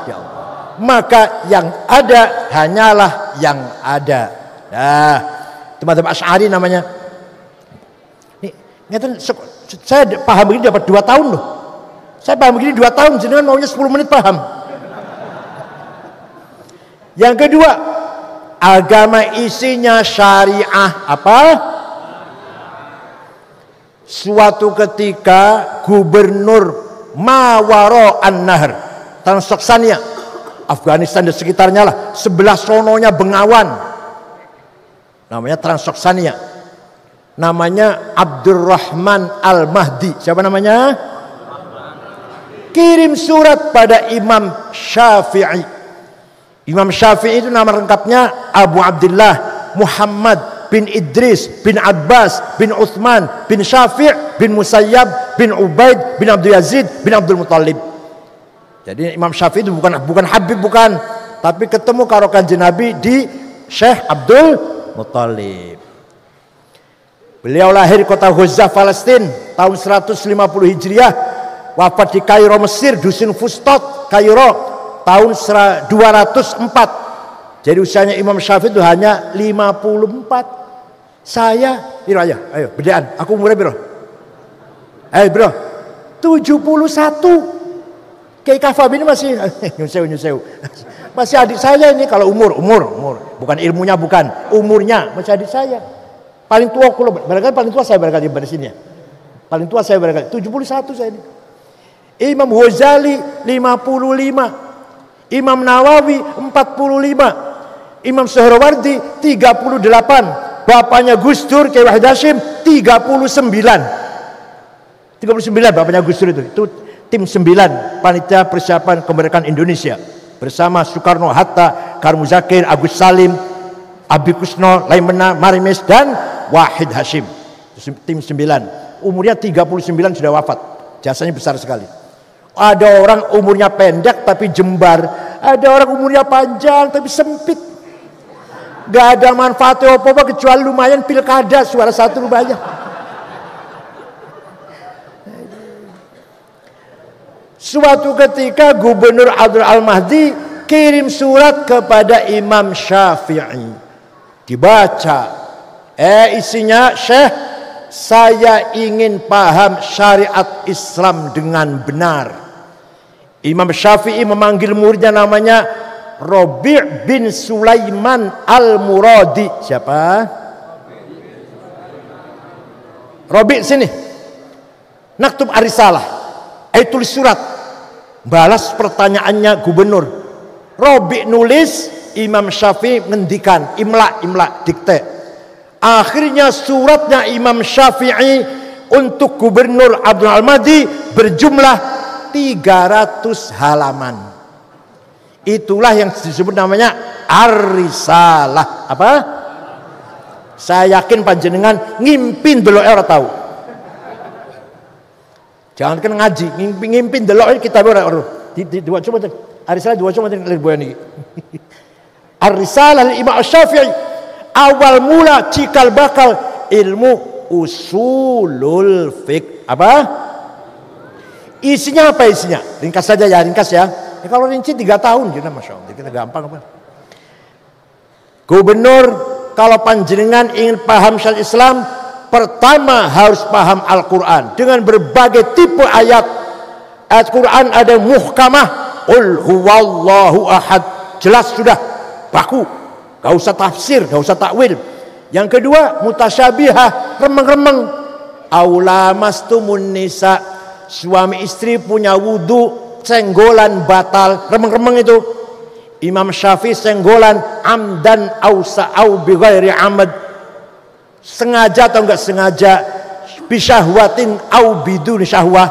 Ya Allah. Maka yang ada hanyalah yang ada. Nah, teman-teman Asy'ari namanya. Saya paham begini dapat 2 tahun loh. Saya paham begini 2 tahun, jenengan maunya 10 menit paham. Yang kedua, agama isinya syariah apa? Suatu ketika gubernur Mawaro An-Nahr, Transoksania, Afghanistan dan sekitarnya lah, sebelah sononya Bengawan, namanya Transoksania, namanya Abdurrahman Al-Mahdi. Siapa namanya? Kirim surat pada Imam Syafi'i. Imam Syafi'i itu nama lengkapnya Abu Abdullah Muhammad bin Idris bin Abbas bin Uthman bin Syafi' bin Musayyab bin Ubaid bin Abdul Yazid bin Abdul Muttalib. Jadi Imam Syafi'i itu bukan Habib, bukan, tapi ketemu karo Kanjeng Nabi di Syekh Abdul Muttalib. Beliau lahir di kota Ghazah, Palestina tahun 150 Hijriah, wafat di Kairo, Mesir, dusun Fustot, Kairo tahun 204. Jadi usianya Imam Syafi'i itu hanya 54. Saya, ayo bedaan, aku umurnya bro. Ayo bro, 71. Kayak Kafab ini masih nyusew. Masih adik saya ini kalau umur. Bukan ilmunya, bukan. Umurnya masih adik saya. Paling tua aku, barangkali paling tua saya barangkali di sini ya. Paling tua saya barangkali 71 saya ini. Imam Ghazali 55. Imam Nawawi 45. Imam Suhrawardi 38. Bapaknya Gus Dur Kiai Wahid Hasyim 39 bapaknya Gus Dur itu tim 9 panitia persiapan kemerdekaan Indonesia bersama Soekarno, Hatta, Karmu Zakir, Agus Salim, Abi Kusno, Laimena, Marimis dan Wahid Hasyim. Tim 9. Umurnya 39 sudah wafat. Jasanya besar sekali. Ada orang umurnya pendek tapi jembar, ada orang umurnya panjang tapi sempit. Gak ada manfaatnya apa-apa kecuali lumayan pilkada, suara satu lumayan. Suatu ketika Gubernur Abdul Al-Mahdi kirim surat kepada Imam Syafi'i. Dibaca. Isinya, Syekh, saya ingin paham syariat Islam dengan benar. Imam Syafi'i memanggil muridnya namanya Rabi' bin Sulaiman Al-Muradi. Siapa? Rabi' sini. Naktub Arisalah. Tulis surat. Balas pertanyaannya gubernur. Rabi' nulis, Imam Syafi'i ngendikan, imla dikte. Akhirnya suratnya Imam Syafi'i untuk Gubernur Abdul Al-Mahdi berjumlah 300 halaman. Itulah yang disebut namanya Ar-Risalah. Apa? Saya yakin panjenengan ngimpin delok ora tahu. Jangan kan ngaji, ngimpin delok kita ora. Dua coba Ar-Risalah dua coba niki. Ar-Risalah Imam Syafi'i awal mula cikal bakal ilmu usulul fiqh. Apa? Isinya apa isinya? Ringkas saja ya, ringkas ya. Kalau rinci 3 tahun, jadi masya Allah, kita gampang apa? Gubernur, kalau panjenengan ingin paham syariat Islam, pertama harus paham Al-Quran dengan berbagai tipe ayat. Ayat Quran ada muhkamah, qul huwallahu ahad, jelas sudah, baku, gak usah tafsir, gak usah takwil. Yang kedua mutasyabihah, remeng-remeng. Aulamastumun nisa, suami istri punya wudu, senggolan batal, remeng-remeng itu. Imam Syafi'i senggolan amdan au sa'au bi ghairi amad, sengaja atau enggak sengaja, bisyahwatin au bidun syahwah,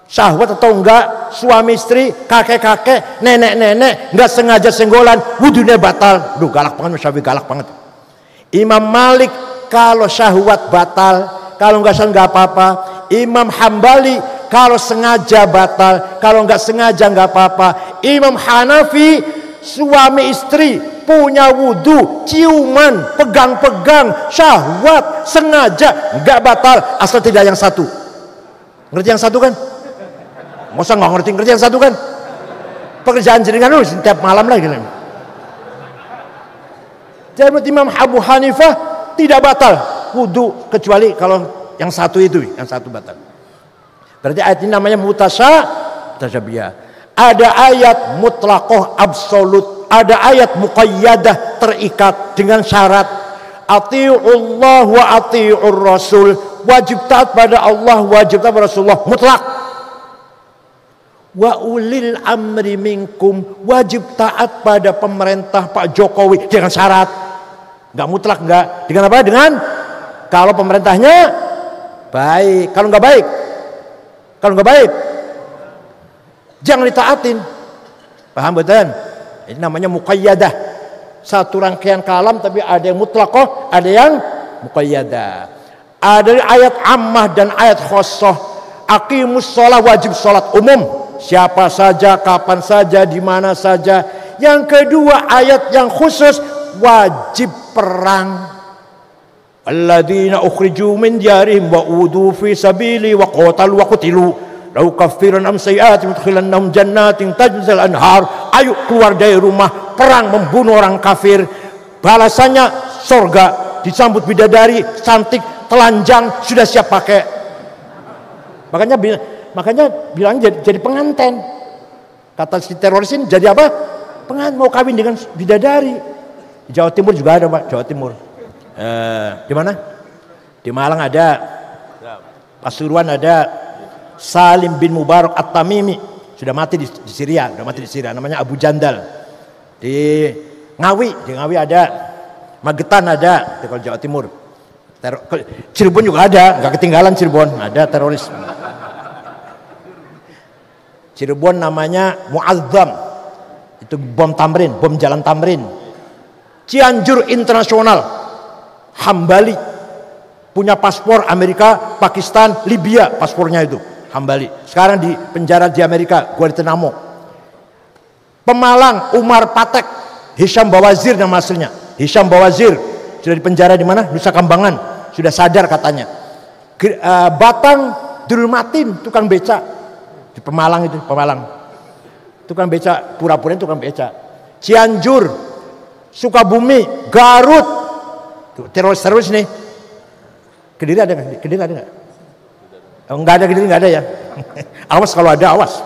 syahwat atau enggak, suami istri, kakek-kakek, nenek-nenek enggak sengaja senggolan, wudunya batal. Duh, galak banget Syafi'i, galak banget. Imam Malik kalau syahwat batal, kalau enggak sengaja enggak apa-apa. Imam Hambali kalau sengaja batal, kalau enggak sengaja enggak apa-apa. Imam Hanafi suami istri punya wudu, ciuman, pegang-pegang, syahwat, sengaja enggak batal asal tidak yang satu. Ngerti yang satu kan? Masa enggak ngerti yang satu kan? Pekerjaan jenengan lu setiap malam lagi. Jadi Imam Abu Hanifah tidak batal wudu kecuali kalau yang satu itu, yang satu batal. Berarti ayat ini namanya mutasyabihah. Ada ayat mutlaqah absolut, ada ayat muqayyadah terikat dengan syarat. Ati'ullah wa ati'ur rasul, wajib taat pada Allah, wajib taat pada Rasulullah, mutlak. Wa ulil amri minkum, wajib taat pada pemerintah Pak Jokowi dengan syarat. Enggak mutlak, enggak. Dengan apa? Dengan kalau pemerintahnya baik, kalau enggak baik. Kalau enggak baik jangan ditaatin. Paham betul? Ini namanya muqayyadah. Satu rangkaian kalam tapi ada yang mutlaqah, ada yang muqayyadah. Ada ayat ammah dan ayat khassah. Aqimus shalah, wajib salat umum, siapa saja, kapan saja, di mana saja. Yang kedua ayat yang khusus, wajib perang. Alladzina ukhriju min diyarihim wa udu fi sabili wa qatalu wa qutilu law kaffiran am sayyi'atihim udkhilannahum jannatin tajri al-anhar. Ayo keluar dari rumah, perang membunuh orang kafir, balasannya surga, disambut bidadari cantik, telanjang, sudah siap pakai. Makanya bilang jadi pengantin. Kata si teroris ini jadi apa? Pengantin, mau kawin dengan bidadari. Di Jawa Timur juga ada, Pak. Jawa Timur. Di mana? Di Malang ada, Pasuruan ada. Salim bin Mubarak At-Tamimi sudah mati di Syria, namanya Abu Jandal. Di Ngawi ada, Magetan ada, di Jawa Timur. Cirebon juga ada, nggak ketinggalan Cirebon, ada teroris. Cirebon namanya Muazzam, itu bom Tamrin, bom jalan Tamrin. Cianjur Internasional, Hambali, punya paspor Amerika, Pakistan, Libya, paspornya itu Hambali. Sekarang di penjara di Amerika, Guantanamo. Pemalang, Umar Patek, Hisham Bawazir nama aslinya. Hisham Bawazir sudah di penjara di mana? Nusa Kambangan, sudah sadar katanya. Batang, Dul Matin, tukang beca di Pemalang itu, Pemalang. Tukang beca, pura-pura tukang beca. Cianjur, Sukabumi, Garut, teroris nih. Kediri ada nggak? Oh, nggak ada, Kediri nggak ada ya. Awas kalau ada, awas.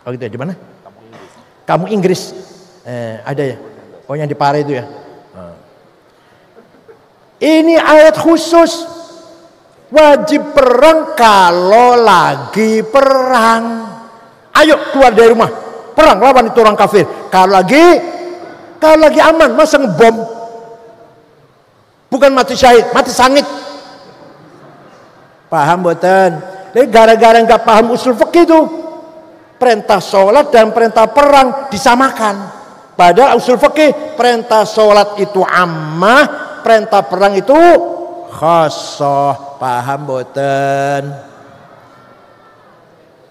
Oh gitu ya, di mana? Kamu Inggris. Ada ya. Oh yang di Pare itu ya. Ini ayat khusus. Wajib perang kalau lagi perang. Ayo keluar dari rumah, perang lawan itu orang kafir. Kalau lagi aman, masa ngebom? Bukan mati syahid, mati sangit. Paham boten? Jadi gara-gara nggak paham usul fikih itu, perintah sholat dan perintah perang disamakan. Padahal usul fikih perintah sholat itu ammah, perintah perang itu khassah. Paham boten?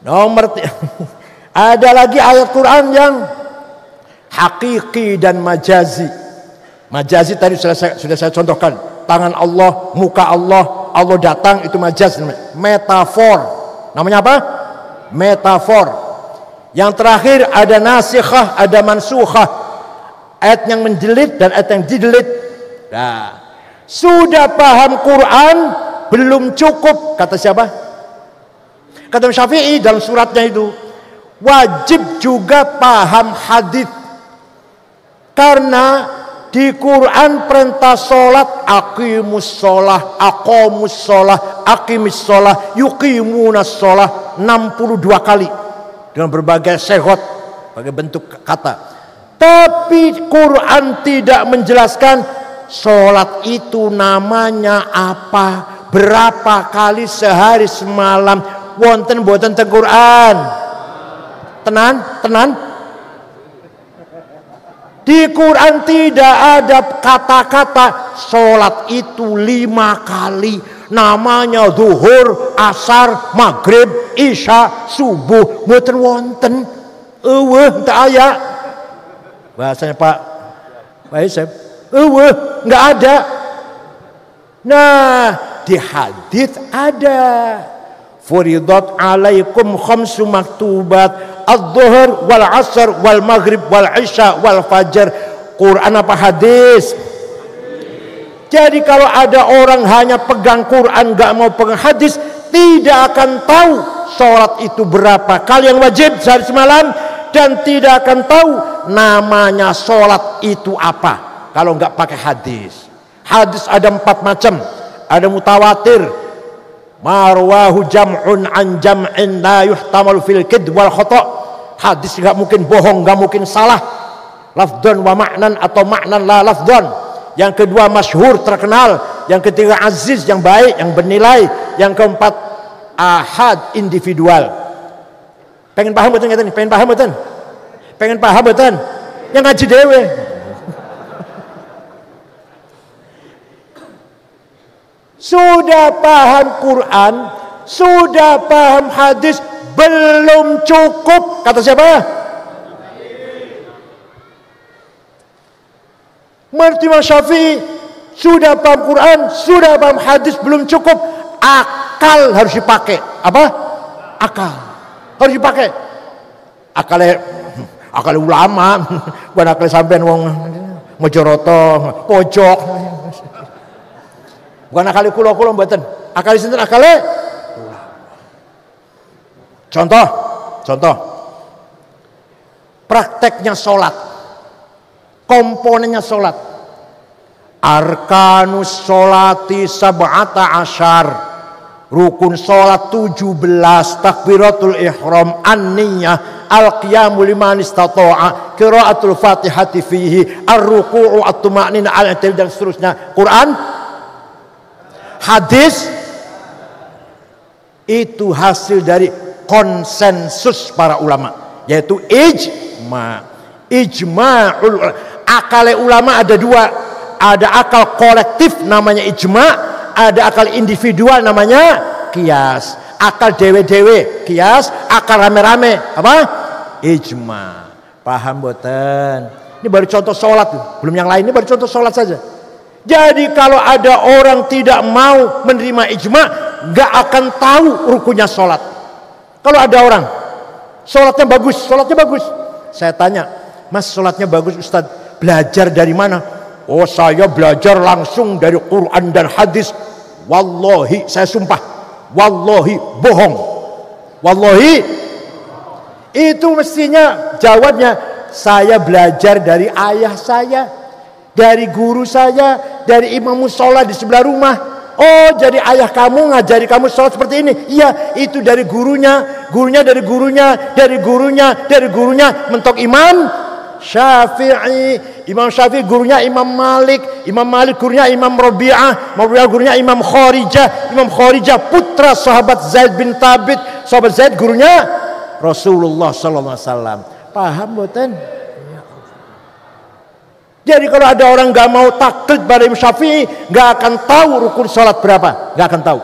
Nomor ada lagi ayat Quran yang hakiki dan majazi. Majazi tadi sudah saya contohkan. Tangan Allah, muka Allah, Allah datang, itu majaz. Metafor. Namanya apa? Metafor. Yang terakhir ada nasikhah, ada mansukhah. Ayat yang menjelit dan ayat yang didelit. Nah, sudah paham Quran belum cukup, kata siapa? Kata Syafi'i dalam suratnya itu, wajib juga paham hadis. Karena di Quran perintah sholat, aqimus sholah, aqamus sholah, aqimis sholah, yuqimunas sholah 62 kali dengan berbagai segot, berbagai bentuk kata. Tapi Quran tidak menjelaskan sholat itu namanya apa, berapa kali sehari semalam. Wonten boten teng Quran. Tenan. Di Quran tidak ada kata-kata sholat itu 5 kali. Namanya zuhur, asar, maghrib, isya, subuh. Mboten wonten. Tak aya. Bahasanya Pak Isep. Nggak ada. Nah, di hadis ada. Furidat alaikum khamsu maktubat. Adh-dhuhr wal asr wal maghrib wal isya wal fajr. Quran apa hadis? Jadi kalau ada orang hanya pegang Quran, gak mau pegang hadis, tidak akan tahu sholat itu berapa kali yang wajib sehari semalam, dan tidak akan tahu namanya sholat itu apa kalau gak pakai hadis. Hadis ada 4 macam. Ada mutawatir, marwahu jam'un an jam'in la yuhtamalu fil kid wal khata'. Hadis gak mungkin bohong, gak mungkin salah, lafdhan wa ma'nan atau ma'nan la lafdhan. Yang kedua masyhur, terkenal. Yang ketiga aziz, yang baik, yang bernilai. Yang keempat ahad, individual. Pengen paham betul nggak? Pengen paham betul? Pengen paham betul? Yang ngaji dewe. Sudah paham Quran, sudah paham hadis, belum cukup. Kata siapa? Menurut Imam Syafi'i, sudah paham Quran, sudah paham hadis, belum cukup. Akal harus dipakai. Apa? Akal harus dipakai. Akal ulama, bukan akal sampean wong Mojoroto, pojok. Bukan akal kula mboten. Akal sinten akale? Contoh. Prakteknya sholat. Komponennya sholat. Arkanus sholati sab'ata asyar. Rukun sholat 17. Takbiratul ihram, an-niyah, al-qiyamu liman istata'a, qiraatul fatihati fihi, ar-ruku'u, at-tuma'nina, al-i'tidal, dan seterusnya. Quran, hadis, itu hasil dari konsensus para ulama, yaitu ijma'ul ulama. Akal ulama ada 2. Ada akal kolektif namanya ijma', ada akal individual namanya qiyas. Akal dewe-dewe qiyas, akal rame-rame apa? Ijma'. Paham boten? Ini baru contoh sholat, belum yang lain. Ini baru contoh sholat saja. Jadi kalau ada orang tidak mau menerima ijma', gak akan tahu rukunnya sholat. Kalau ada orang sholatnya bagus, saya tanya, Mas sholatnya bagus Ustadz, belajar dari mana? Oh saya belajar langsung dari Quran dan hadis. Wallahi, saya sumpah, wallahi bohong. Wallahi, itu mestinya jawabnya, saya belajar dari ayah saya, dari guru saya, dari imam musola di sebelah rumah. Oh jadi ayah kamu ngajari kamu sholat seperti ini? Iya, itu dari gurunya, dari gurunya, mentok Imam Syafi'i. Imam Syafi'i gurunya Imam Malik gurunya Imam Rabi'ah gurunya Imam Kharijah putra sahabat Zaid bin Thabit. Sahabat Zaid gurunya Rasulullah sallallahu alaihi wasallam. Paham boten? Jadi kalau ada orang gak mau taklid pada Imam Syafi'i, gak akan tahu rukun sholat berapa, gak akan tahu.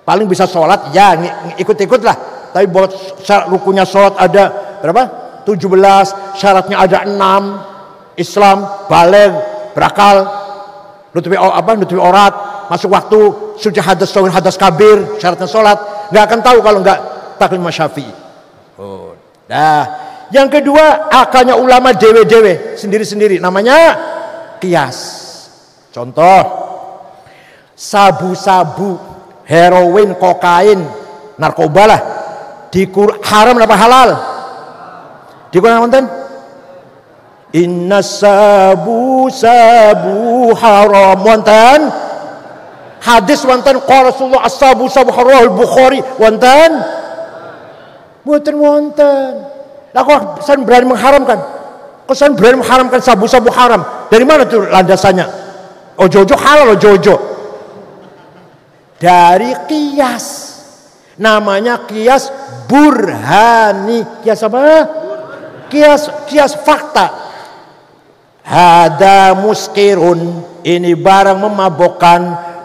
Paling bisa sholat ya ikut-ikut lah, tapi buat rukunnya sholat ada berapa? 17, syaratnya ada 6. Islam, baligh, berakal, nutupi aurat, masuk waktu, suci hadas, hadas kabir, syaratnya sholat. Nggak akan tahu kalau nggak taklid Imam Syafi'i. Yang kedua, akalnya ulama dewe-dewe, sendiri-sendiri, namanya qiyas. Contoh, sabu-sabu, heroin, kokain, narkoba lah, haram apa halal? Di Quran nonton? Inna sabu haram wonten. Hadis wonten qala Rasulullah as-sabu haram, Bukhari wonten. Mboten wonten. Lah kok san berani mengharamkan? Kok san berani mengharamkan sabu-sabu haram? Dari mana tuh landasannya? Ojo-ojo halal, ojo-ojo. Dari qiyas. Namanya qiyas burhani. Qiyas apa? Qiyas fakta. Hada muskirun, ini barang memabukkan.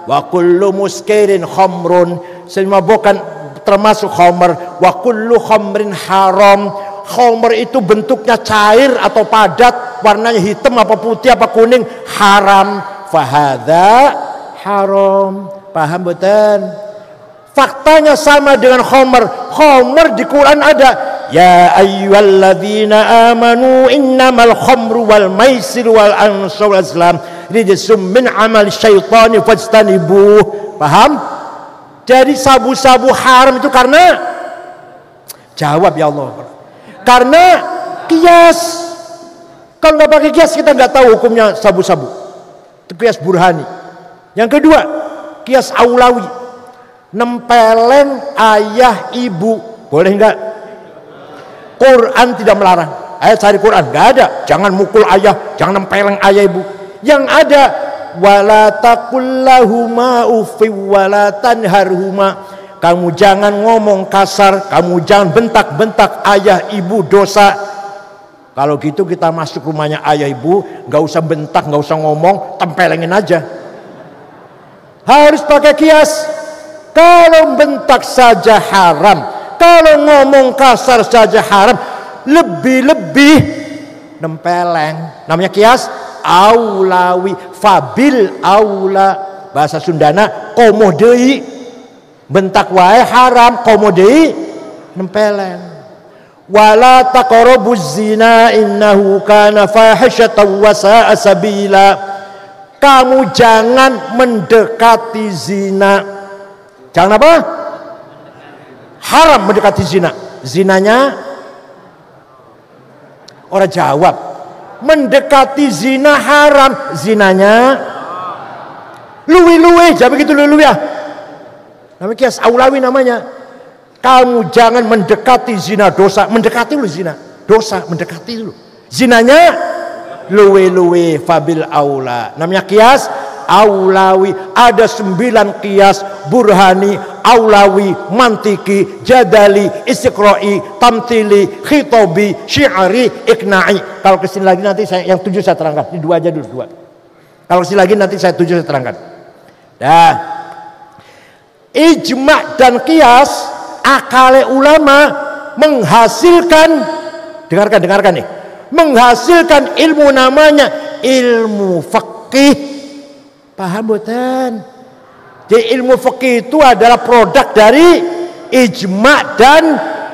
Wa kullu muskirin khamrun, semua mabukkan termasuk khamr. Wa kullu khamrin haram, khamr itu bentuknya cair atau padat, warnanya hitam apa putih apa kuning, haram. Fahadha haram. Paham betul? Faktanya sama dengan khamr. Khamr di Quran ada. Ya ayyuhalladzina amanu innamal khamru wal maisir wal ansab wal azlam rijsum min amal syaitani fajtanibuh. Paham? Jadi sabu-sabu haram itu karena, jawab ya Allah, karena kias. Kalau nggak pakai kias kita nggak tahu hukumnya sabu-sabu. Itu kias burhani. Yang kedua, kias aulawi, nempeleng ayah ibu, boleh nggak? Quran tidak melarang. Ayat cari Quran nggak ada. Jangan mukul ayah, jangan nempeleng ayah ibu. Yang ada, wala taqul lahuma uffi wala tanharhuma. Kamu jangan ngomong kasar, kamu jangan bentak-bentak ayah ibu, dosa. Kalau gitu kita masuk rumahnya ayah ibu, nggak usah bentak, nggak usah ngomong, tempelengin aja. Harus pakai kias. Kalau bentak saja haram, kalau ngomong kasar saja haram, lebih-lebih nempeleng. Namanya kias aulawi, fabil aula. Bahasa Sundana komo deui. Bentak wae haram, komo deui nempeleng. Wala taqrabuz zina innahu kana fahisyatan wa sa'a sabila. Kamu jangan mendekati zina. Jangan apa? Haram mendekati zina. Zinanya orang jawab. Mendekati zina haram, zinanya luwi-luwi, jangan begitu luwi-luwi ya. Namanya kias aulawi namanya. Kamu jangan mendekati zina, dosa. Mendekati lu zina, dosa, mendekati lu. Zinanya luwe-luwe, fabil aula. Namanya kias aulawi. Ada 9 kias: burhani, aulawi, mantiki, jadali, istiqra'i, tamtili, khitobi, syi'ari, ikna'i. Kalau kesini lagi nanti saya yang 7 saya terangkan. Ini 2 aja dulu, 2. Kalau kesini lagi nanti saya 7 saya terangkan. Dah. Ijma' dan kias, akale ulama menghasilkan, dengarkan nih, menghasilkan ilmu namanya ilmu fikih. Paham boten? Jadi ilmu fikih itu adalah produk dari ijma' dan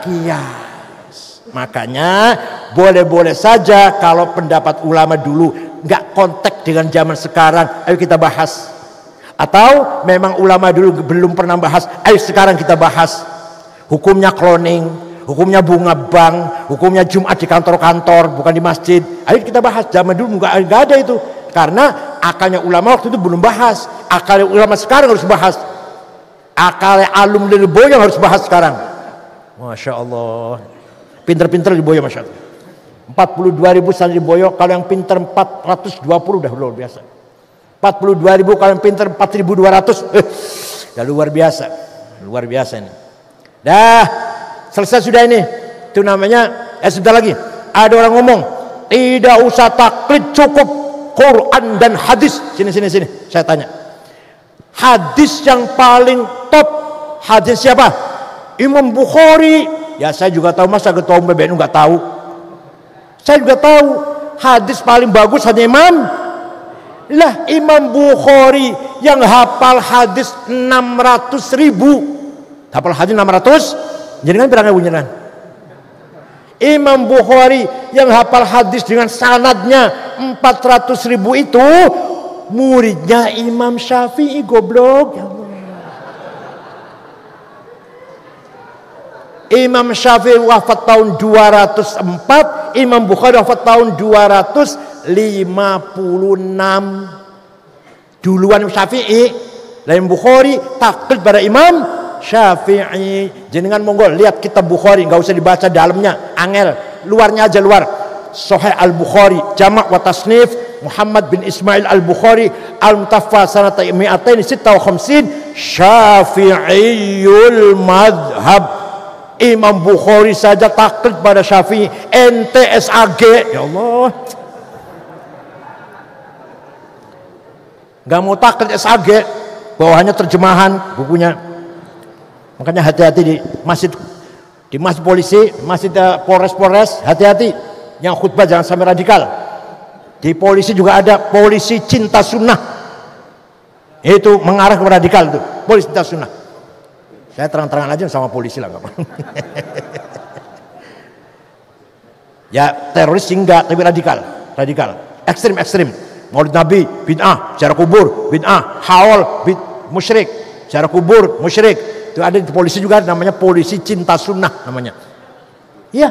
qiyas. Makanya boleh-boleh saja kalau pendapat ulama dulu nggak kontak dengan zaman sekarang, ayo kita bahas. Atau memang ulama dulu belum pernah bahas, ayo sekarang kita bahas. Hukumnya cloning, hukumnya bunga bank, hukumnya Jumat di kantor-kantor, bukan di masjid. Ayo kita bahas. Zaman dulu nggak ada itu, karena akalnya ulama waktu itu belum bahas. Akalnya ulama sekarang harus bahas. Akalnya alum dari Boyo harus bahas sekarang. Masya Allah, pinter-pinter di Boyo, masya Allah. 42.000 santri di Boyo, kalau yang pinter 420 udah luar biasa. 42.000 kalau yang pinter 4.200, ya luar biasa ini. Dah selesai sudah ini. Itu namanya sebentar lagi ada orang ngomong tidak usah taklid, cukup Quran dan hadis. Sini saya tanya, hadis yang paling top hadis siapa? Imam Bukhari. Ya saya juga tahu, masa ketua umum PBNU nggak tahu? Saya juga tahu hadis paling bagus hanya Imam Bukhari yang hafal hadis 600.000. Hafal hadis 600, jenengan berangkat bunyiran. Imam Bukhari yang hafal hadis dengan sanadnya 400.000 itu muridnya Imam Syafi'i, goblok. Ya Allah. Imam Syafi'i wafat tahun 204, Imam Bukhari wafat tahun 256. Duluan Syafi'i, lain Bukhari, taklid pada Imam Syafi'i. Jenengan monggo lihat kitab Bukhari, nggak usah dibaca dalamnya, angel, luarnya aja luar. Sahih Al-Bukhari, Jama' wa Tasnif Muhammad bin Ismail Al-Bukhari, Al-Mutaffa sanata 256, Syafi'iyul madhab. Imam Bukhari saja taklid pada Syafi'i. NTSAG, ya Allah, nggak mau taklid SAG, bawahnya terjemahan bukunya. Makanya hati-hati di masjid polisi, masjid Polres, hati-hati. Yang khutbah jangan sampai radikal. Di polisi juga ada polisi cinta sunnah, itu mengarah ke radikal tuh, polisi cinta sunnah. Saya terang-terangan aja sama polisi lah, nggak apa. Ya teroris enggak, tapi radikal, ekstrim. Maulid Nabi bid'ah, ziarah kubur bid'ah, haul musyrik, ziarah kubur musyrik. Itu ada di polisi juga namanya polisi cinta sunnah namanya. Iya,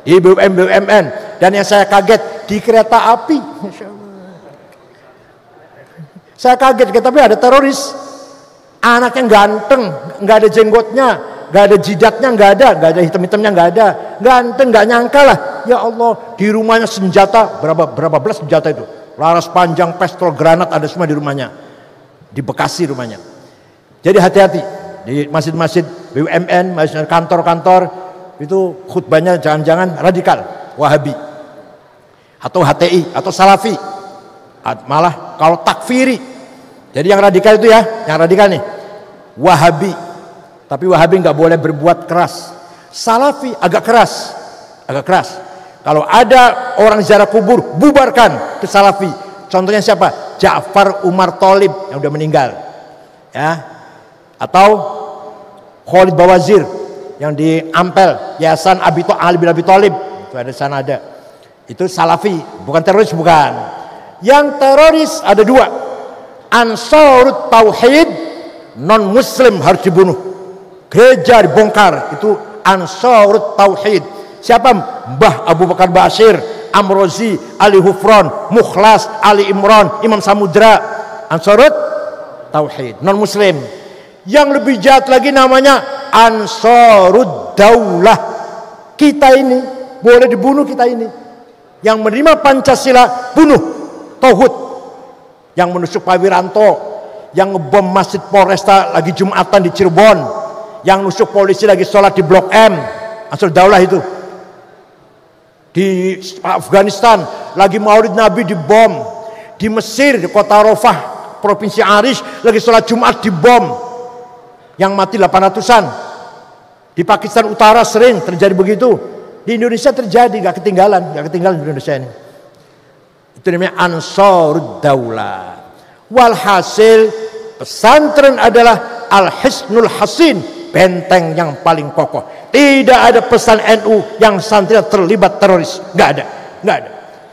di BUMN. Dan yang saya kaget di kereta api, saya kaget, tapi ada teroris, anaknya ganteng, nggak ada jenggotnya, nggak ada jidatnya, nggak ada hitam-hitamnya, nggak ada, ganteng, nggak nyangka lah. Ya Allah, di rumahnya senjata berapa belas senjata itu, laras panjang, pistol, granat ada semua di rumahnya, di Bekasi rumahnya. Jadi hati-hati di masjid-masjid BUMN, masjid kantor-kantor itu khutbahnya jangan-jangan radikal, Wahabi atau HTI atau Salafi, malah kalau takfiri. Jadi yang radikal itu ya, yang radikal nih Wahabi, tapi Wahabi nggak boleh berbuat keras. Salafi agak keras. Kalau ada orang ziarah kubur, bubarkan ke Salafi. Contohnya siapa? Ja'far Umar Tholib yang udah meninggal, ya, atau Khalid Bawazir yang di Ampel, Yayasan Ali bin Abi Tholib, itu ada sana ada. Itu Salafi, bukan teroris, bukan. Yang teroris ada dua, Ansarut Tauhid, non Muslim harus dibunuh, gereja dibongkar, itu Ansarut Tauhid. Siapa? Mbah Abu Bakar Bashir, Amrozi, Ali Hufron, Mukhlas, Ali Imran, Imam Samudra. Ansarut Tauhid, non Muslim. Yang lebih jahat lagi namanya Ansarud Daulah. Kita ini boleh dibunuh, kita ini yang menerima Pancasila bunuh, tauhid. Yang menusuk Pak Wiranto, yang ngebom Masjid Polresta lagi Jumatan di Cirebon, yang nusuk polisi lagi sholat di Blok M, Ansarud Daulah itu. Di Afghanistan lagi Maulid Nabi dibom, di Mesir di kota Rafah Provinsi Arish lagi sholat Jumat dibom, yang mati 800-an. Di Pakistan Utara sering terjadi begitu. Di Indonesia terjadi, gak ketinggalan di Indonesia ini. Itu namanya Ansarud Daulah. Walhasil pesantren adalah Al-Hisnul Hasin, benteng yang paling kokoh. Tidak ada pesan NU yang santri terlibat teroris, nggak ada.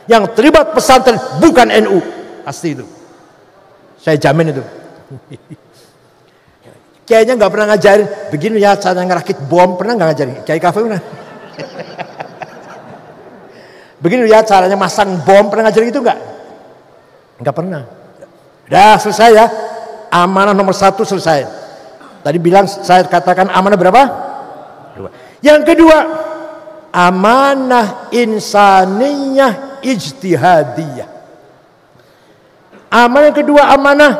Yang terlibat pesantren bukan NU, pasti itu. Saya jamin itu. Kayaknya nggak pernah ngajarin begini ya cara ngerakit bom, pernah nggak ngajarin? Kiai Kafe pernah. Begini ya caranya masang bom, pernah ngajarin itu nggak? Nggak pernah. Udah selesai ya, amanah nomor 1 selesai. Tadi bilang saya katakan amanah berapa? 2. Yang kedua, amanah insaniyah ijtihadiyah. Amanah yang kedua, amanah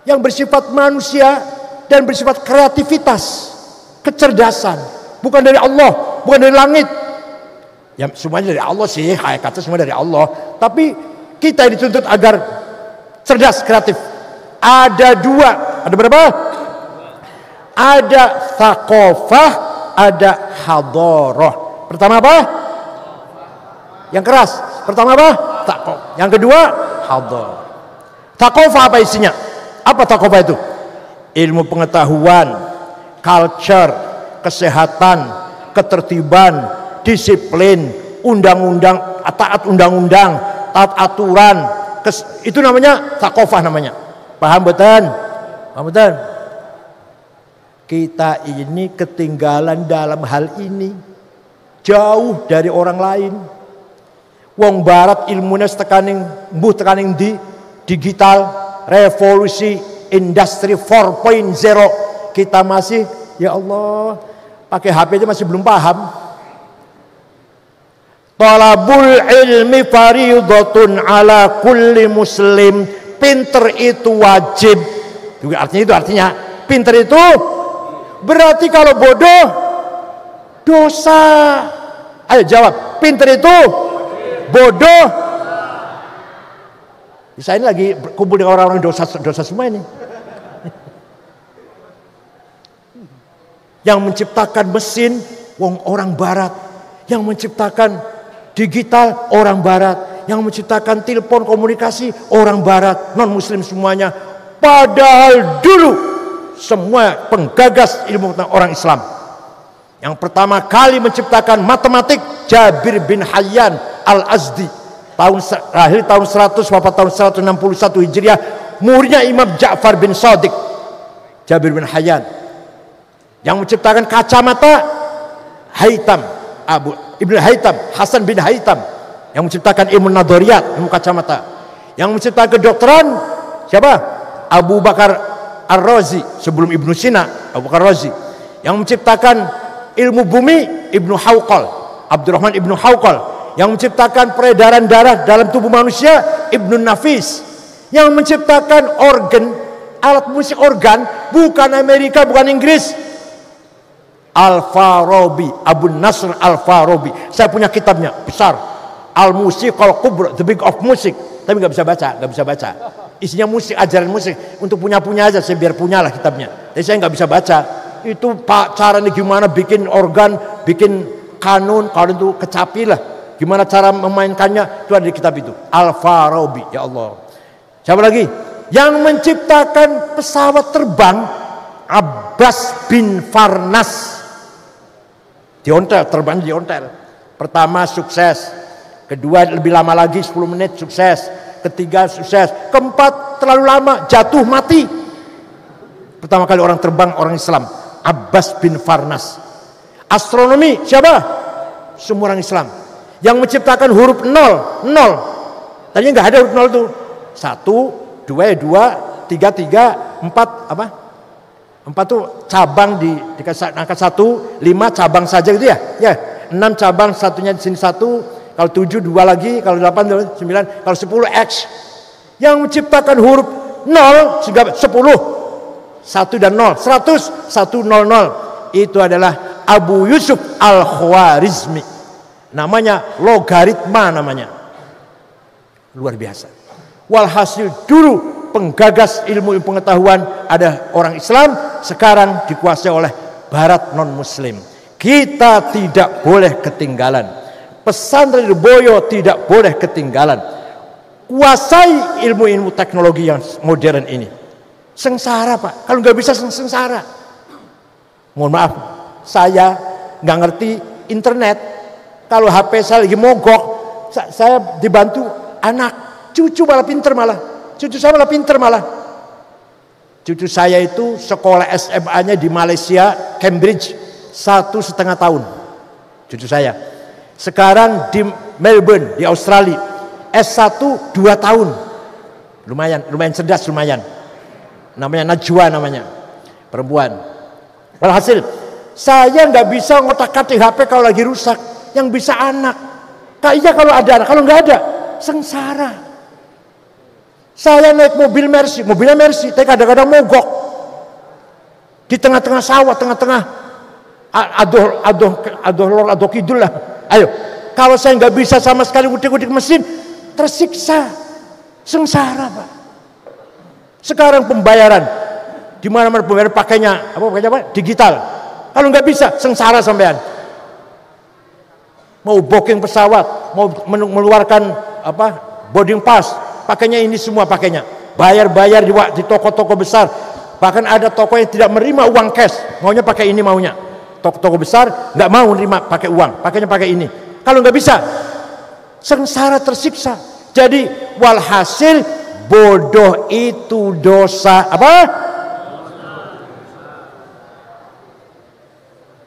yang bersifat manusia dan bersifat kreativitas, kecerdasan, bukan dari Allah, bukan dari langit. Ya semuanya dari Allah sih, hakikatnya semua dari Allah. Tapi kita dituntut agar cerdas, kreatif. Ada 2, ada berapa? Ada thaqafah, ada hadarah. Pertama apa? Yang keras. Pertama apa? Thaqafah. Yang kedua hadarah. Thaqafah apa isinya? Apa thaqafah itu? Ilmu pengetahuan, culture, kesehatan, ketertiban, disiplin, undang-undang, taat undang-undang, taat aturan. Itu namanya thaqafah namanya. Paham betul? Paham betul? Kita ini ketinggalan dalam hal ini, jauh dari orang lain. Wong barat ilmunya tekaning di digital, revolusi industri 4.0. Kita masih, ya Allah, pakai HP aja masih belum paham. Talabul ilmi fariidatun ala kulli muslim. Pinter itu wajib. Artinya itu artinya pinter itu berarti kalau bodoh dosa. Ayo jawab, pinter itu bodoh. Saya ini lagi kumpul dengan orang-orang dosa semua ini. Yang menciptakan mesin orang barat, yang menciptakan digital orang barat, yang menciptakan telepon komunikasi orang barat, non muslim semuanya. Padahal dulu semua penggagas ilmu orang Islam. Yang pertama kali menciptakan matematik Jabir bin Hayyan Al-Azdi. lahir tahun 100, wafat tahun 161 Hijriah, muridnya Imam Ja'far bin Shadiq, Jabir bin Hayyan. Yang menciptakan kacamata Haytham, Ibnu Haytham, Hasan bin Haytham, yang menciptakan ilmu nadoriyat, ilmu kacamata. Yang menciptakan kedokteran siapa? Abu Bakar Ar-Razi, sebelum Ibnu Sina, Abu Bakar Ar-Razi. Yang menciptakan ilmu bumi, Ibnu Hawqal, Abdurrahman Ibnu Hawqal. Yang menciptakan peredaran darah dalam tubuh manusia, Ibnu Nafis. Yang menciptakan organ, alat musik organ, bukan Amerika, bukan Inggris, Al-Farabi, Abu Nasr Al-Farabi. Saya punya kitabnya besar, Al-Musiqal Kubra, The Big of Music, tapi nggak bisa baca. Isinya musik, ajaran musik. Untuk punya aja, saya biar punyalah kitabnya. Tapi saya nggak bisa baca. Itu pak caranya gimana bikin organ, bikin kanun, kalau itu kecapi lah. Gimana cara memainkannya, itu ada di kitab itu. Al-Farabi, ya Allah. Siapa lagi? Yang menciptakan pesawat terbang, Abbas bin Farnas. Diontel, terbang di ontel. Pertama sukses, kedua lebih lama lagi 10 menit sukses, ketiga sukses, keempat terlalu lama jatuh mati. Pertama kali orang terbang orang Islam, Abbas bin Farnas. Astronomi siapa? Semua orang Islam. Yang menciptakan huruf nol. Tadinya nggak ada huruf nol tuh. 1, 2, 3, 4 apa? 4 tuh cabang di angka 1, 5 cabang saja gitu ya. Ya, 6 cabang, satunya di sini 1, kalau 7 2 lagi, kalau 8 9, kalau 10 X. Yang menciptakan huruf 0 sehingga 10, 1 dan 0, 100, 100. Itu adalah Abu Yusuf Al-Khwarizmi. Namanya logaritma namanya. Luar biasa. Walhasil dulu penggagas ilmu pengetahuan ada orang Islam, sekarang dikuasai oleh barat non muslim. Kita tidak boleh ketinggalan. Pesantren Lirboyo tidak boleh ketinggalan. Kuasai ilmu teknologi yang modern ini. Sengsara Pak, kalau nggak bisa sengsara. Mohon maaf, saya nggak ngerti internet. Kalau HP saya lagi mogok, saya dibantu anak, cucu malah pinter malah. Cucu saya malah pinter malah. Cucu saya itu sekolah SMA-nya di Malaysia, Cambridge, 1,5 tahun. Cucu saya. Sekarang di Melbourne, di Australia, S1 2 tahun. Lumayan cerdas, lumayan. Namanya Najwa namanya. Perempuan. Walhasil, saya nggak bisa ngotak-atik HP kalau lagi rusak. Yang bisa anak. Kayaknya kalau ada anak, kalau nggak ada, sengsara. Saya naik mobilnya Mercy, tapi kadang-kadang mogok di tengah-tengah sawah, tengah-tengah aduh kidul lah. Ayo, kalau saya nggak bisa sama sekali udik-udik mesin, tersiksa, sengsara Pak. Sekarang pembayaran, di mana-mana pembayaran pakainya apa? Digital. Kalau nggak bisa, sengsara sampean. Mau booking pesawat, mau mengeluarkan boarding pass, pakainya ini semua pakainya. Bayar di toko-toko besar. Bahkan ada toko yang tidak menerima uang cash, maunya pakai ini maunya. Toko-toko besar nggak mau menerima pakai uang, pakainya pakai ini. Kalau nggak bisa, sengsara, tersiksa. Jadi walhasil bodoh itu dosa apa?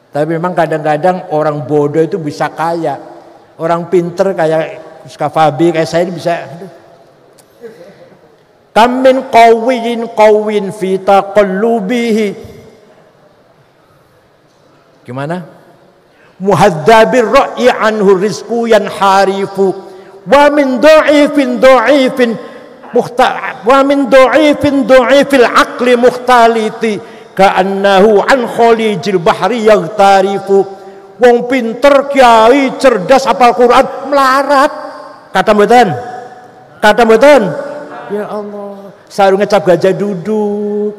Tapi memang kadang-kadang orang bodoh itu bisa kaya. Orang pinter kayak Fabi, kayak saya ini bisa. Kam min qawwin fi taqallubihi. Gimana? Muhadzabir ra'yi anhu rizqu yanharifu. Wa min dha'ifin dha'ifil aqli mukhtaliti. Ka'annahu an khalijil bahri yaghtarifu. Wong pinter, kiai, cerdas, hafal Quran, melarat. Kata mboten? Ya Allah, sarung ngecap gajah duduk.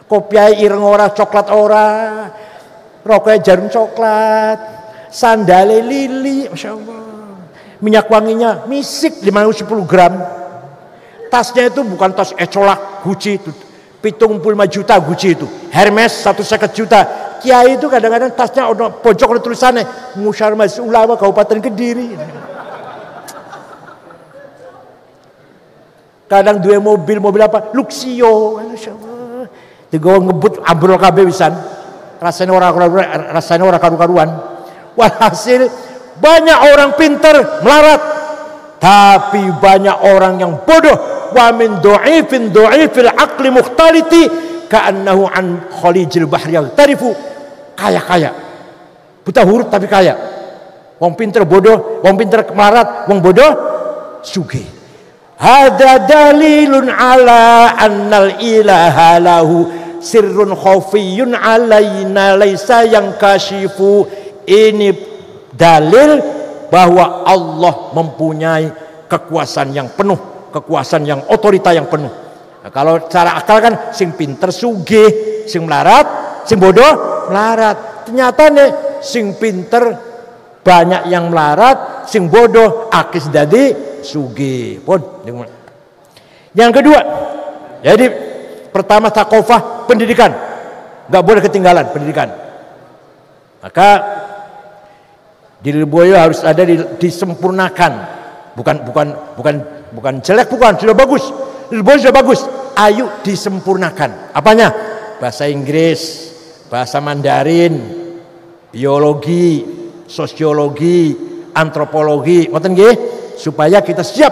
Kopiai ireng ora, coklat ora. Rokoknya jarum coklat. Sandale lili, Masya Allah. Minyak wanginya misik 10 gram. Tasnya itu bukan tas ecolak Gucci itu. 75 juta Gucci itu. Hermes 150 juta. Kiai itu kadang-kadang tasnya ada pojok ada tulisannya Musyawaratul Ulama Kabupaten Kediri. Kadang dua mobil apa? Luxio. Masyaallah. Tiga ngebut ambrol kabeh wisan. Rasanya orang karu-karuan. Walhasil banyak orang pintar melarat, tapi banyak orang yang bodoh. Wa min dhaifil aqli mukhtaliti ka'annahu an khalijil bahri tarifu. Kaya buta huruf tapi kaya. Wong pintar bodoh, wong pintar melarat, wong bodoh sugih. Hada dalilun ala annal ilaha lahu sirrun khafiyun alaina laisa yang kashifu. Ini dalil bahwa Allah mempunyai kekuasaan yang penuh, kekuasaan yang otorita yang penuh. Nah, kalau cara akal kan sing pinter sugih, sing melarat, sing bodoh melarat. Ternyata nih sing pinter banyak yang melarat, sing bodoh akis dadi sugih. Yang kedua, jadi pertama takofah pendidikan, nggak boleh ketinggalan pendidikan. Maka di Lirboyo harus ada disempurnakan, bukan jelek, bukan, sudah bagus. Lirboyo sudah bagus, ayo disempurnakan. Apanya? Bahasa Inggris, bahasa Mandarin, biologi, sosiologi, antropologi, ngoten nggih, supaya kita siap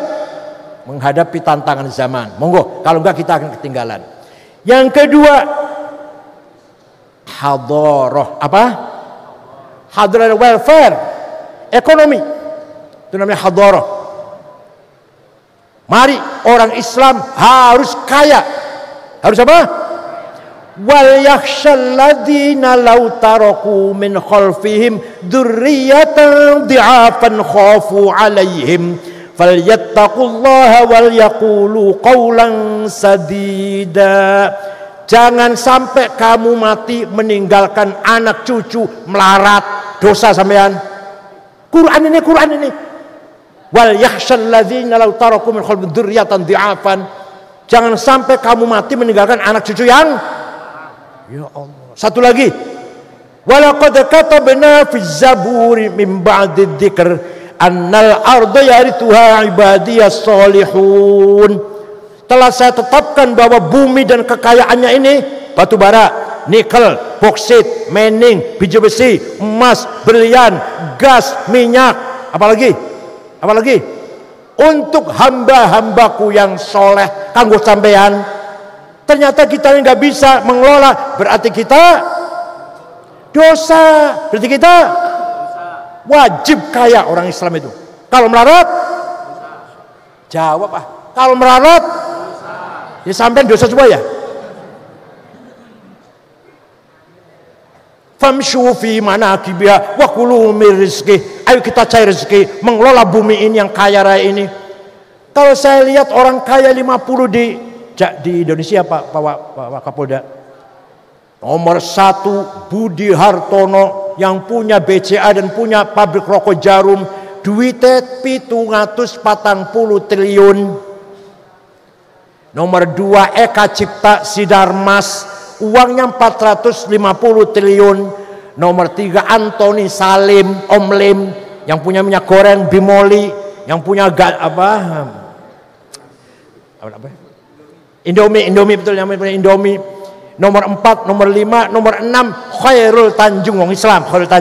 menghadapi tantangan zaman. Monggo, kalau enggak kita akan ketinggalan. Yang kedua, hadharah. Apa? Hadharah welfare, ekonomi. Itu namanya hadharah. Mari orang Islam harus kaya. Harus apa? Wal yakhshal ladzina law taraku min khalfihim dzurriyyatan dhi'afan khafu 'alaihim falyattaqullaha wal yaqulu qawlan sadida. Jangan sampai kamu mati meninggalkan anak cucu melarat, dosa sampean. Quran ini. Wal yakhshal ladzina law taraku min khalfihim dzurriyyatan dhi'afan. Jangan sampai kamu mati meninggalkan anak cucu yang, ya Allah. Satu lagi, walaqad katabna fi zaburi min ba'di dzikr annal arda yarithuha ibadiyas solihun. Telah saya tetapkan bahwa bumi dan kekayaannya ini batu bara, nikel, boksit, mening, biji besi, emas, berlian, gas, minyak, apalagi untuk hamba-hambaku yang soleh kanggo sampean. Ternyata kita ini nggak bisa mengelola, berarti kita dosa. Berarti kita wajib kaya orang Islam itu. Kalau melarat, jawab kalau melarat, ya sampai dosa semua ya. Famshu fi manakibiha wa kulu min rizqi. Ayo kita cari rezeki, mengelola bumi ini yang kaya raya ini. Kalau saya lihat orang kaya 50 di Indonesia Pak Kapolda, nomor 1 Budi Hartono yang punya BCA dan punya pabrik rokok Jarum, duitnya 740 triliun. Nomor 2 Eka Cipta Sidarmas, uangnya 450 triliun. Nomor 3 Antoni Salim, Om Lim, yang punya minyak goreng Bimoli, yang punya Indomie betul, yang punya Indomie. Nomor 4, nomor 5, nomor 6 Khairul Tanjung, wong Islam, Khairul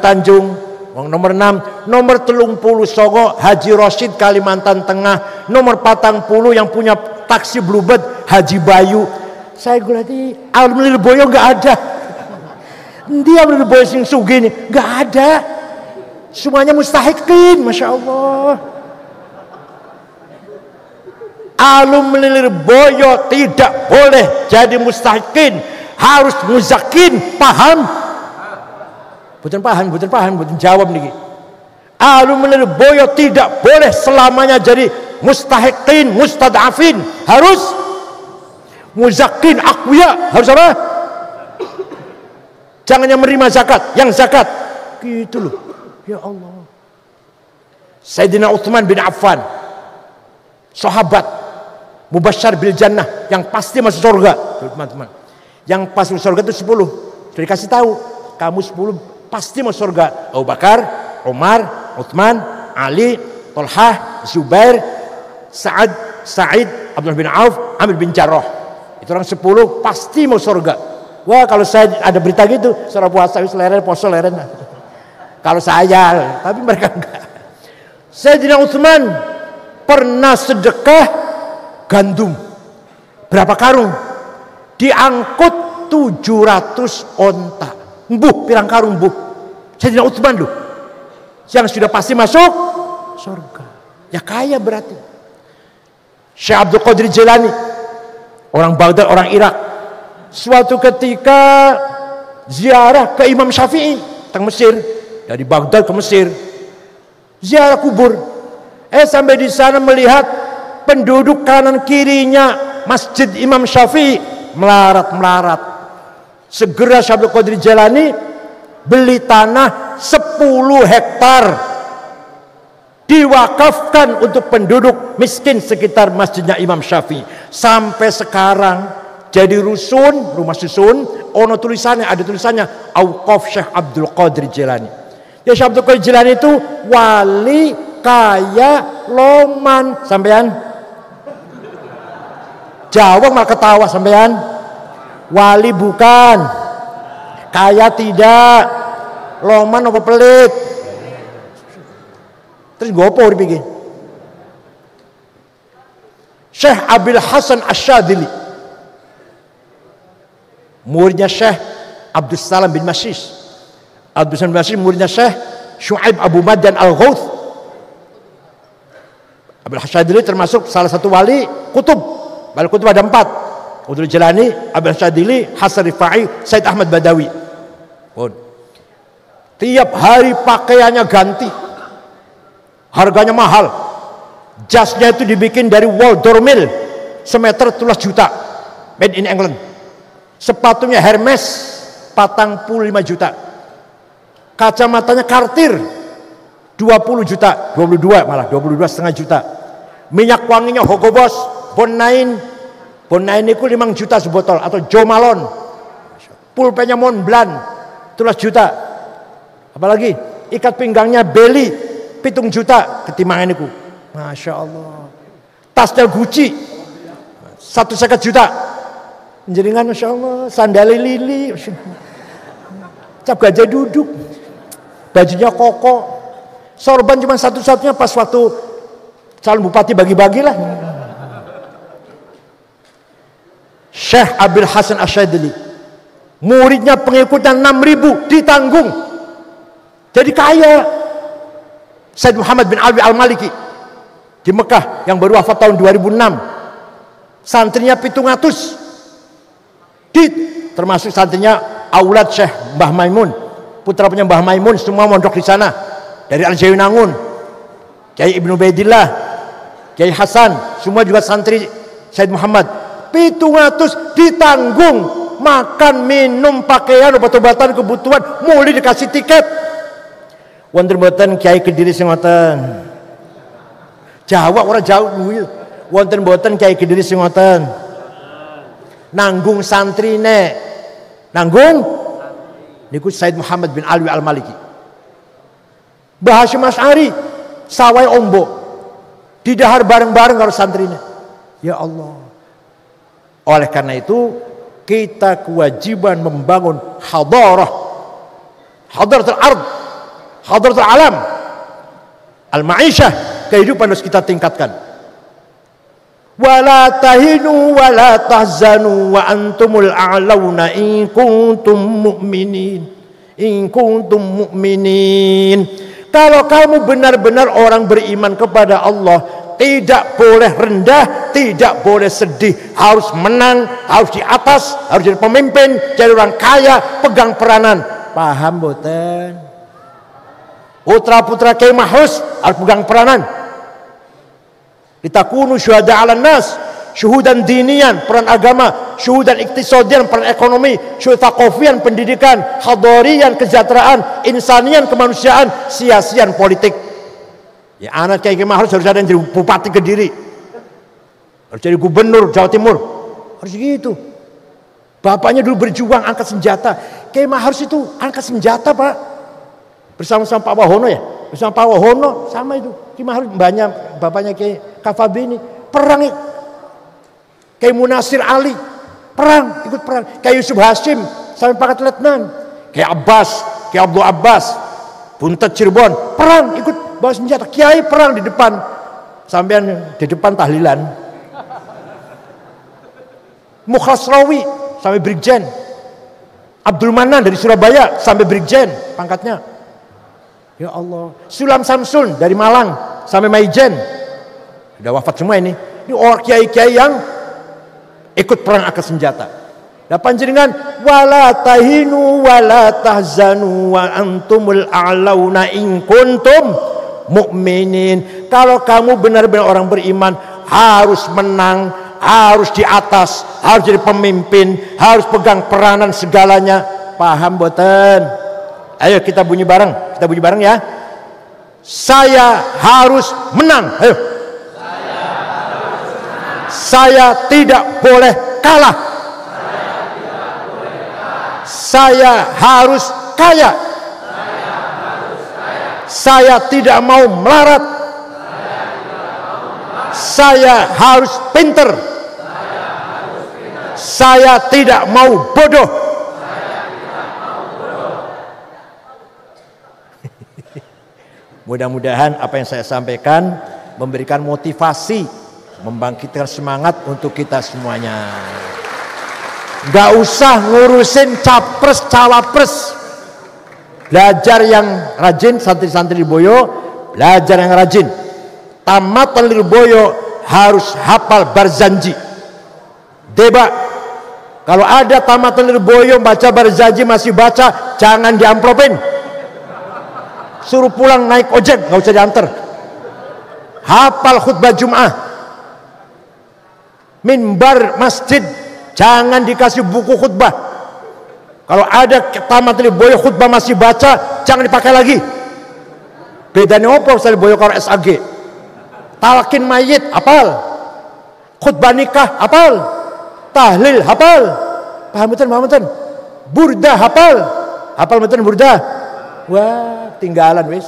Tanjung. Nomor 6, nomor 30 Songo Haji Rosid Kalimantan Tengah. Nomor 40 yang punya taksi Bluebird Haji Bayu. Saya gulati alam Lirboyo nggak ada. Dia Lirboyo sing sugih ini nggak ada. Semuanya mustahikin, masya Allah. Alum Lirboyo tidak boleh jadi mustahikin, harus muzakin. Paham? Bukan jawab nih. Alum Lirboyo tidak boleh selamanya jadi mustahikin, mustadafin, harus muzakin, aqwiya. Harus apa? Jangan yang menerima zakat, yang zakat gitu loh. Ya Allah. Sayyidina Utsman bin Affan, sahabat mubasysyar bil jannah, yang pasti masuk surga, teman-teman. Yang pasti masuk surga itu 10. Sudah dikasih tahu, kamu 10 pasti masuk surga. Abu Bakar, Umar, Utsman, Ali, Thalhah, Zubair, Sa'ad, Sa'id, Abdullah bin Auf, Amir bin Jarrah. Itu orang 10 pasti mau surga. Wah, kalau saya ada berita gitu, seorang puasa leren, poso leren. Kalau saya, tapi mereka enggak. Sayyidina Utsman pernah sedekah gandum. Berapa karung? Diangkut 700 onta. Mbuh, pirang karung mbuh. Sayyidina Utsman loh. Yang sudah pasti masuk surga. Ya kaya berarti. Syekh Abdul Qadir Jilani, orang Baghdad, orang Irak. Suatu ketika ziarah ke Imam Syafi'i teng Mesir, dari Baghdad ke Mesir, ziarah kubur. Sampai di sana melihat penduduk kanan kirinya Masjid Imam Syafi'i melarat-melarat. Segera Syekh Abdul Qadir Jilani beli tanah 10 hektar diwakafkan untuk penduduk miskin sekitar masjidnya Imam Syafi'i. Sampai sekarang jadi rusun, rumah susun, ono tulisannya, ada tulisannya Auqaf Syekh Abdul Qadir Jilani. Ya, Syekh Abdul Qadir Jilani itu wali kaya loman. Sampean Jawa malah ketawa sampean. Wali bukan, kaya tidak, loman apa pelit. Terus gopo dipikir. Syekh Abil Hasan Asyadili, muridnya Syekh Abdus Salam bin Masyis. Abdus Salam bin Masyis muridnya Syekh Syuaib Abu Madyan Al-Ghauth. Abil Hasyadili termasuk salah satu wali kutub. Wali kutub ada 4. Qadir Jilani, Abil Hasyadili, Hasan Rifai, Said Ahmad Badawi. Tiap hari pakaiannya ganti. Harganya mahal. Jasnya itu dibikin dari wool dormil, semeter 12 juta, made in England. Sepatunya Hermes 45 juta. Kacamatanya Cartier 20 juta, 22 malah 22,5 juta. Minyak wanginya Hugo Boss, Bon9 itu 5 juta sebotol, atau Jo Malone. Pulpennya Montblanc 12 juta. Apalagi ikat pinggangnya Belly 7 juta ketimbangan itu. Masya Allah. Tasnya Gucci 1,50 juta. Jaringan Masya Allah. Sandali Lili, cap gajah duduk, bajunya koko. Sorban cuma satu-satunya pas waktu calon bupati bagi-bagilah. Syekh Abil Hasan Asyadili, muridnya pengikutnya 6.000, ditanggung. Jadi kaya. Said Muhammad bin Alwi Al-Maliki di Mekah yang baru wafat tahun 2006. Santrinya 700. Termasuk santrinya Aulad Syekh Mbah Maimun, putra punya Mbah Maimun, semua mondok di sana. Dari Al-Jayunangun, Kiai Ibnu Baidillah, Kiai Hasan, semua juga santri Said Muhammad. 700 ditanggung, makan, minum, pakaian, obat-obatan, kebutuhan, mulai dikasih tiket. Wonten mboten Kiai Kediri sing ngoten. Jawa ora jauh. Wonten mboten Kiai Kediri sing ngoten. Nanggung santrine. Nanggung niku Said Muhammad bin Alwi Al-Maliki. Mbah Hasyim Asy'ari sawai ombo. Didahar bareng-bareng karo santrine. Ya Allah. Oleh karena itu kita kewajiban membangun hadaratul ard, hadaratul alam, al-ma'isyah, kehidupan harus kita tingkatkan. Wala tahinu wala tahzanu wa antumul a'launa in kuntum mu'minin. In kuntum mu'minin. Kalau kamu benar-benar orang beriman kepada Allah, tidak boleh rendah, tidak boleh sedih, harus menang, harus di atas, harus jadi pemimpin, jadi orang kaya, pegang peranan. Paham boten? Putra-putra Kiai Mahrus harus pegang peranan. Litakunu syuhada 'alan nas, syuhudan dinian, peran agama, syuhudan iktisadian, peran ekonomi, syuhudan thaqafiyan, pendidikan, hadarian, kesejahteraan, insanian, kemanusiaan, sia-sian politik. Ya anak Kiai Mahrus harus ada yang jadi bupati Kediri, harus jadi gubernur Jawa Timur, harus gitu. Bapaknya dulu berjuang angkat senjata. Kiai Mahrus itu angkat senjata, Pak, bersama-sama Pak Wahono ya, bersama Pak Wahono sama itu. Kiai Mahrus banyak, bapaknya Kiai Kafabi ini perang. Kayak Munasir Ali, perang, ikut perang. Kayak Yusuf Hashim, sampai pangkat letnan. Kayak Abbas, kayak Abdul Abbas, Buntet Cirebon, perang, ikut bawa senjata. Kiai perang di depan, sampean di depan tahlilan. Mukhlas Rawi sampai Brigjen. Abdul Manan dari Surabaya sampai Brigjen pangkatnya. Ya Allah. Sulam Samsul dari Malang sampai Maijen. Udah wafat semua ini. Ini orang kiai-kiai yang ikut perang angkat senjata. Dan panjenengan wala tahinu wala tahzanu wa antumul a'launa in kuntum mu'minin. Kalau kamu benar-benar orang beriman, harus menang, harus di atas, harus jadi pemimpin, harus pegang peranan segalanya. Paham boten? Ayo kita bunyi bareng, ya. Saya harus menang. Ayo. Saya tidak boleh kalah. Saya harus kaya. Saya tidak mau melarat. Saya harus pinter. Saya tidak mau bodoh. Mudah-mudahan apa yang saya sampaikan memberikan motivasi, membangkitkan semangat untuk kita semuanya. Gak usah ngurusin capres cawapres. Belajar yang rajin, santri-santri Lirboyo belajar yang rajin. Tamatan Lirboyo harus hafal Barzanji. Deba, kalau ada tamatan Lirboyo baca Barzanji masih baca, jangan diamplopin. Suruh pulang naik ojek, gak usah diantar. Hafal khutbah Jum'ah. Mimbar masjid, jangan dikasih buku khutbah. Kalau ada tamat Lirboyo khutbah masih baca, jangan dipakai lagi. Bedanya apa Ustaz Lirboyo kalau SAG? Talqin mayit hafal, khutbah nikah hafal, tahlil hafal. Paham betul? Burda hafal betul burda. Wah, tinggalan wis.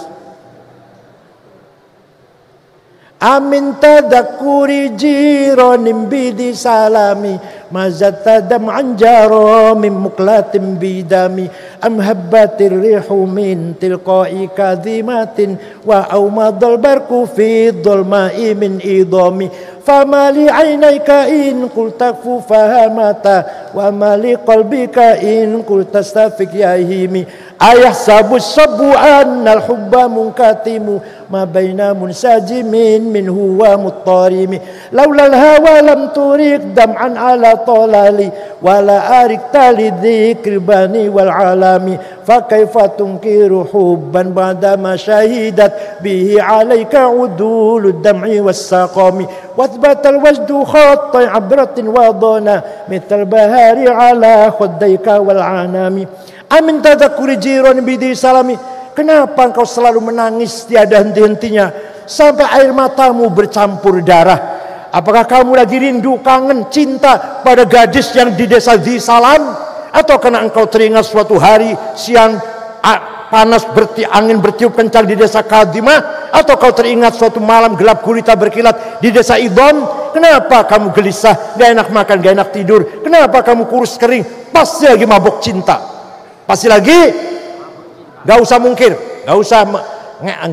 Amin tadakuri jironim bidi salami mazata dam'an jaro min muklatim bidami am habbatir rihu min tilqai kadhimatin wa awmadal barku fi dhulma'i min idami fama li aynayka in qul takfu fahamata wa ma li qalbika in qul tastafik yahimi ayah sabu sabu annal hubba munkatimu ma baina munsajimin min huwa muttarimi laulal hawa lam turik dam'an ala talali wala arik tali dzikri bani wal alami fa kaifa tunkiru hubban ba'da ma syahidat bihi alayka udulud dam'i was saqami wathbatal wajdu khatta abratin wa dana mithal bahari ala khuddayka wal anami amin tadakuri jiron bidi salami. Kenapa engkau selalu menangis tiada henti-hentinya sampai air matamu bercampur darah? Apakah kamu lagi rindu, kangen, cinta pada gadis yang di desa Di Salam? Atau karena engkau teringat suatu hari siang panas angin bertiup kencang di desa Kadimah? Atau kau teringat suatu malam gelap gulita berkilat di desa Idom? Kenapa kamu gelisah, gak enak makan, gak enak tidur? Kenapa kamu kurus kering? Pasti lagi mabuk cinta. Pasti lagi. Gak usah mungkir, gak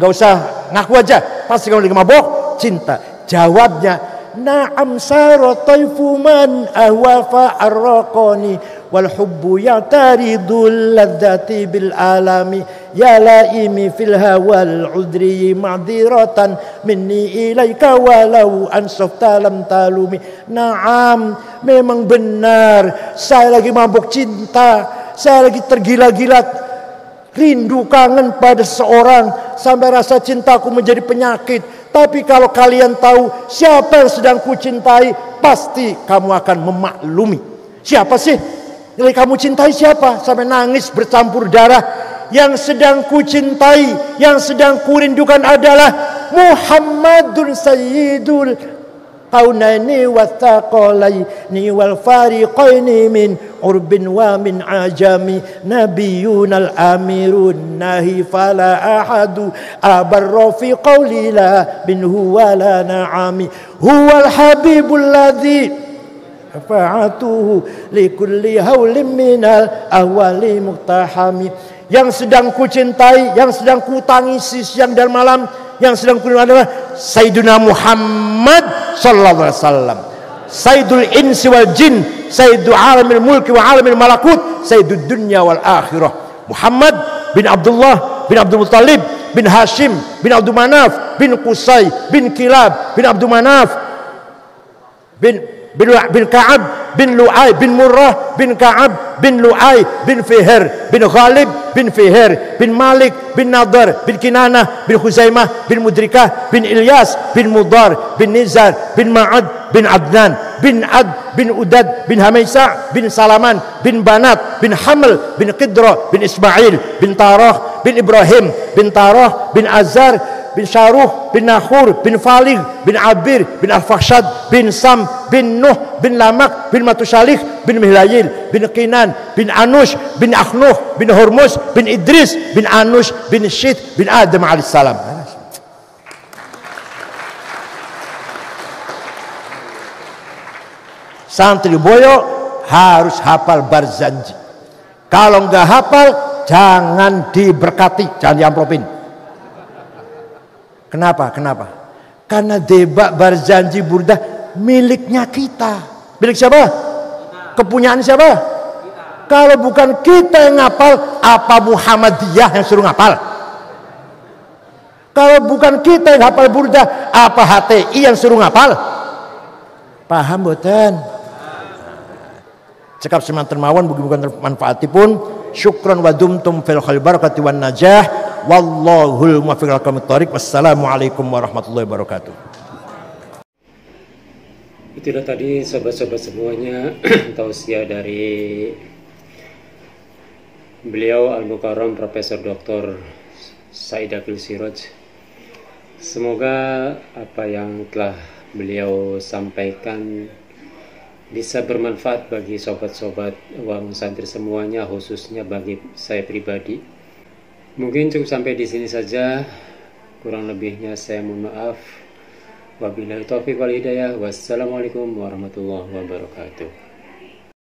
usah ngaku aja. Pasti kamu lagi mabuk cinta. Jawabnya, na'am saro taifu man ahwafa arraqani wal hubbu ya'taridul ladzati bil alami ya laimi fil hawal udri ma'diratan minni ilaika walau ansafta lam talumi. Na'am, memang benar saya lagi mabuk cinta, saya lagi tergila-gila, rindu kangen pada seseorang sampai rasa cintaku menjadi penyakit. Tapi kalau kalian tahu siapa yang sedang kucintai, pasti kamu akan memaklumi. Siapa sih yang kamu cintai? Siapa? Sampai nangis bercampur darah. Yang sedang kucintai, yang sedang kurindukan adalah Muhammadun Sayyidul Qaunaini wa thaqalaini wal fariqaini min urbin wa min ajami nabiyunal amirun nahi fala ahadu abarra fi qawli la minhu wala na'ami huwal habibul ladzi fa'atuhu likulli haulin minal ahwali muktahami. Yang sedang ku cintai, yang sedang ku tangisi siang dan malam, yang sedang ku adalah Sayyiduna Muhammad sallallahu alaihi wasallam, Sayyidul insi wal jin, Sayyidul alamil mulki wa alamil malakut, Sayyidud dunya wal akhirah. Muhammad bin Abdullah bin Abdul Muttalib bin Hashim bin Abdul Manaf bin Qusay bin Kilab bin Abdul Manaf bin Ka'ab bin Lu'ay bin Murrah bin Ka'ab bin Lu'ay bin Fihr bin Ghalib bin Fihr bin Malik bin Nadar bin Kinanah bin Khuzaimah bin Mudrikah bin Ilyas bin Mudar bin Nizar bin Ma'ad bin Adnan bin Ad bin Udad bin Hamaisa bin Salaman bin Banat bin Haml bin Qidra bin Ismail bin Tarah bin Ibrahim bin Tarah bin Azar bin Syaruh bin Nahur bin Falig bin Abir bin Al-Fakhshad bin Sam bin Nuh bin Lamak bin Matusalih bin Mihlayil bin Qinan bin Anush bin Akhnuh bin Hormuz bin Idris bin Anush bin Syith bin Adam alaihissalam. Santri Boyo harus hafal Barzanji. Kalau nggak hafal jangan diberkati, jangan diamplopin. Kenapa? Karena debak Barzanji Burdah miliknya kita. Milik siapa? Kepunyaan siapa? Kalau bukan kita yang ngapal, apa Muhammadiyah yang suruh ngapal? Kalau bukan kita yang hafal Burdah, apa HTI yang suruh ngapal? Paham boten? Cekap semanten mawon mugi-mugi manfaatipun. Syukran wa dumtum fil khair barakati wan najah. Wallahul muwaffiq ila aqwamit thoriq. Wassalamualaikum warahmatullahi wabarakatuh. Itulah tadi sobat-sobat semuanya tausiah dari beliau Al-Mukarram Profesor Dr. Said Aqil Siraj. Semoga apa yang telah beliau sampaikan bisa bermanfaat bagi sobat-sobat Uang Santri semuanya, khususnya bagi saya pribadi. Mungkin cukup sampai di sini saja. Kurang lebihnya saya mohon maaf. Wabillahi taufiq wal hidayah. Wassalamualaikum warahmatullahi wabarakatuh.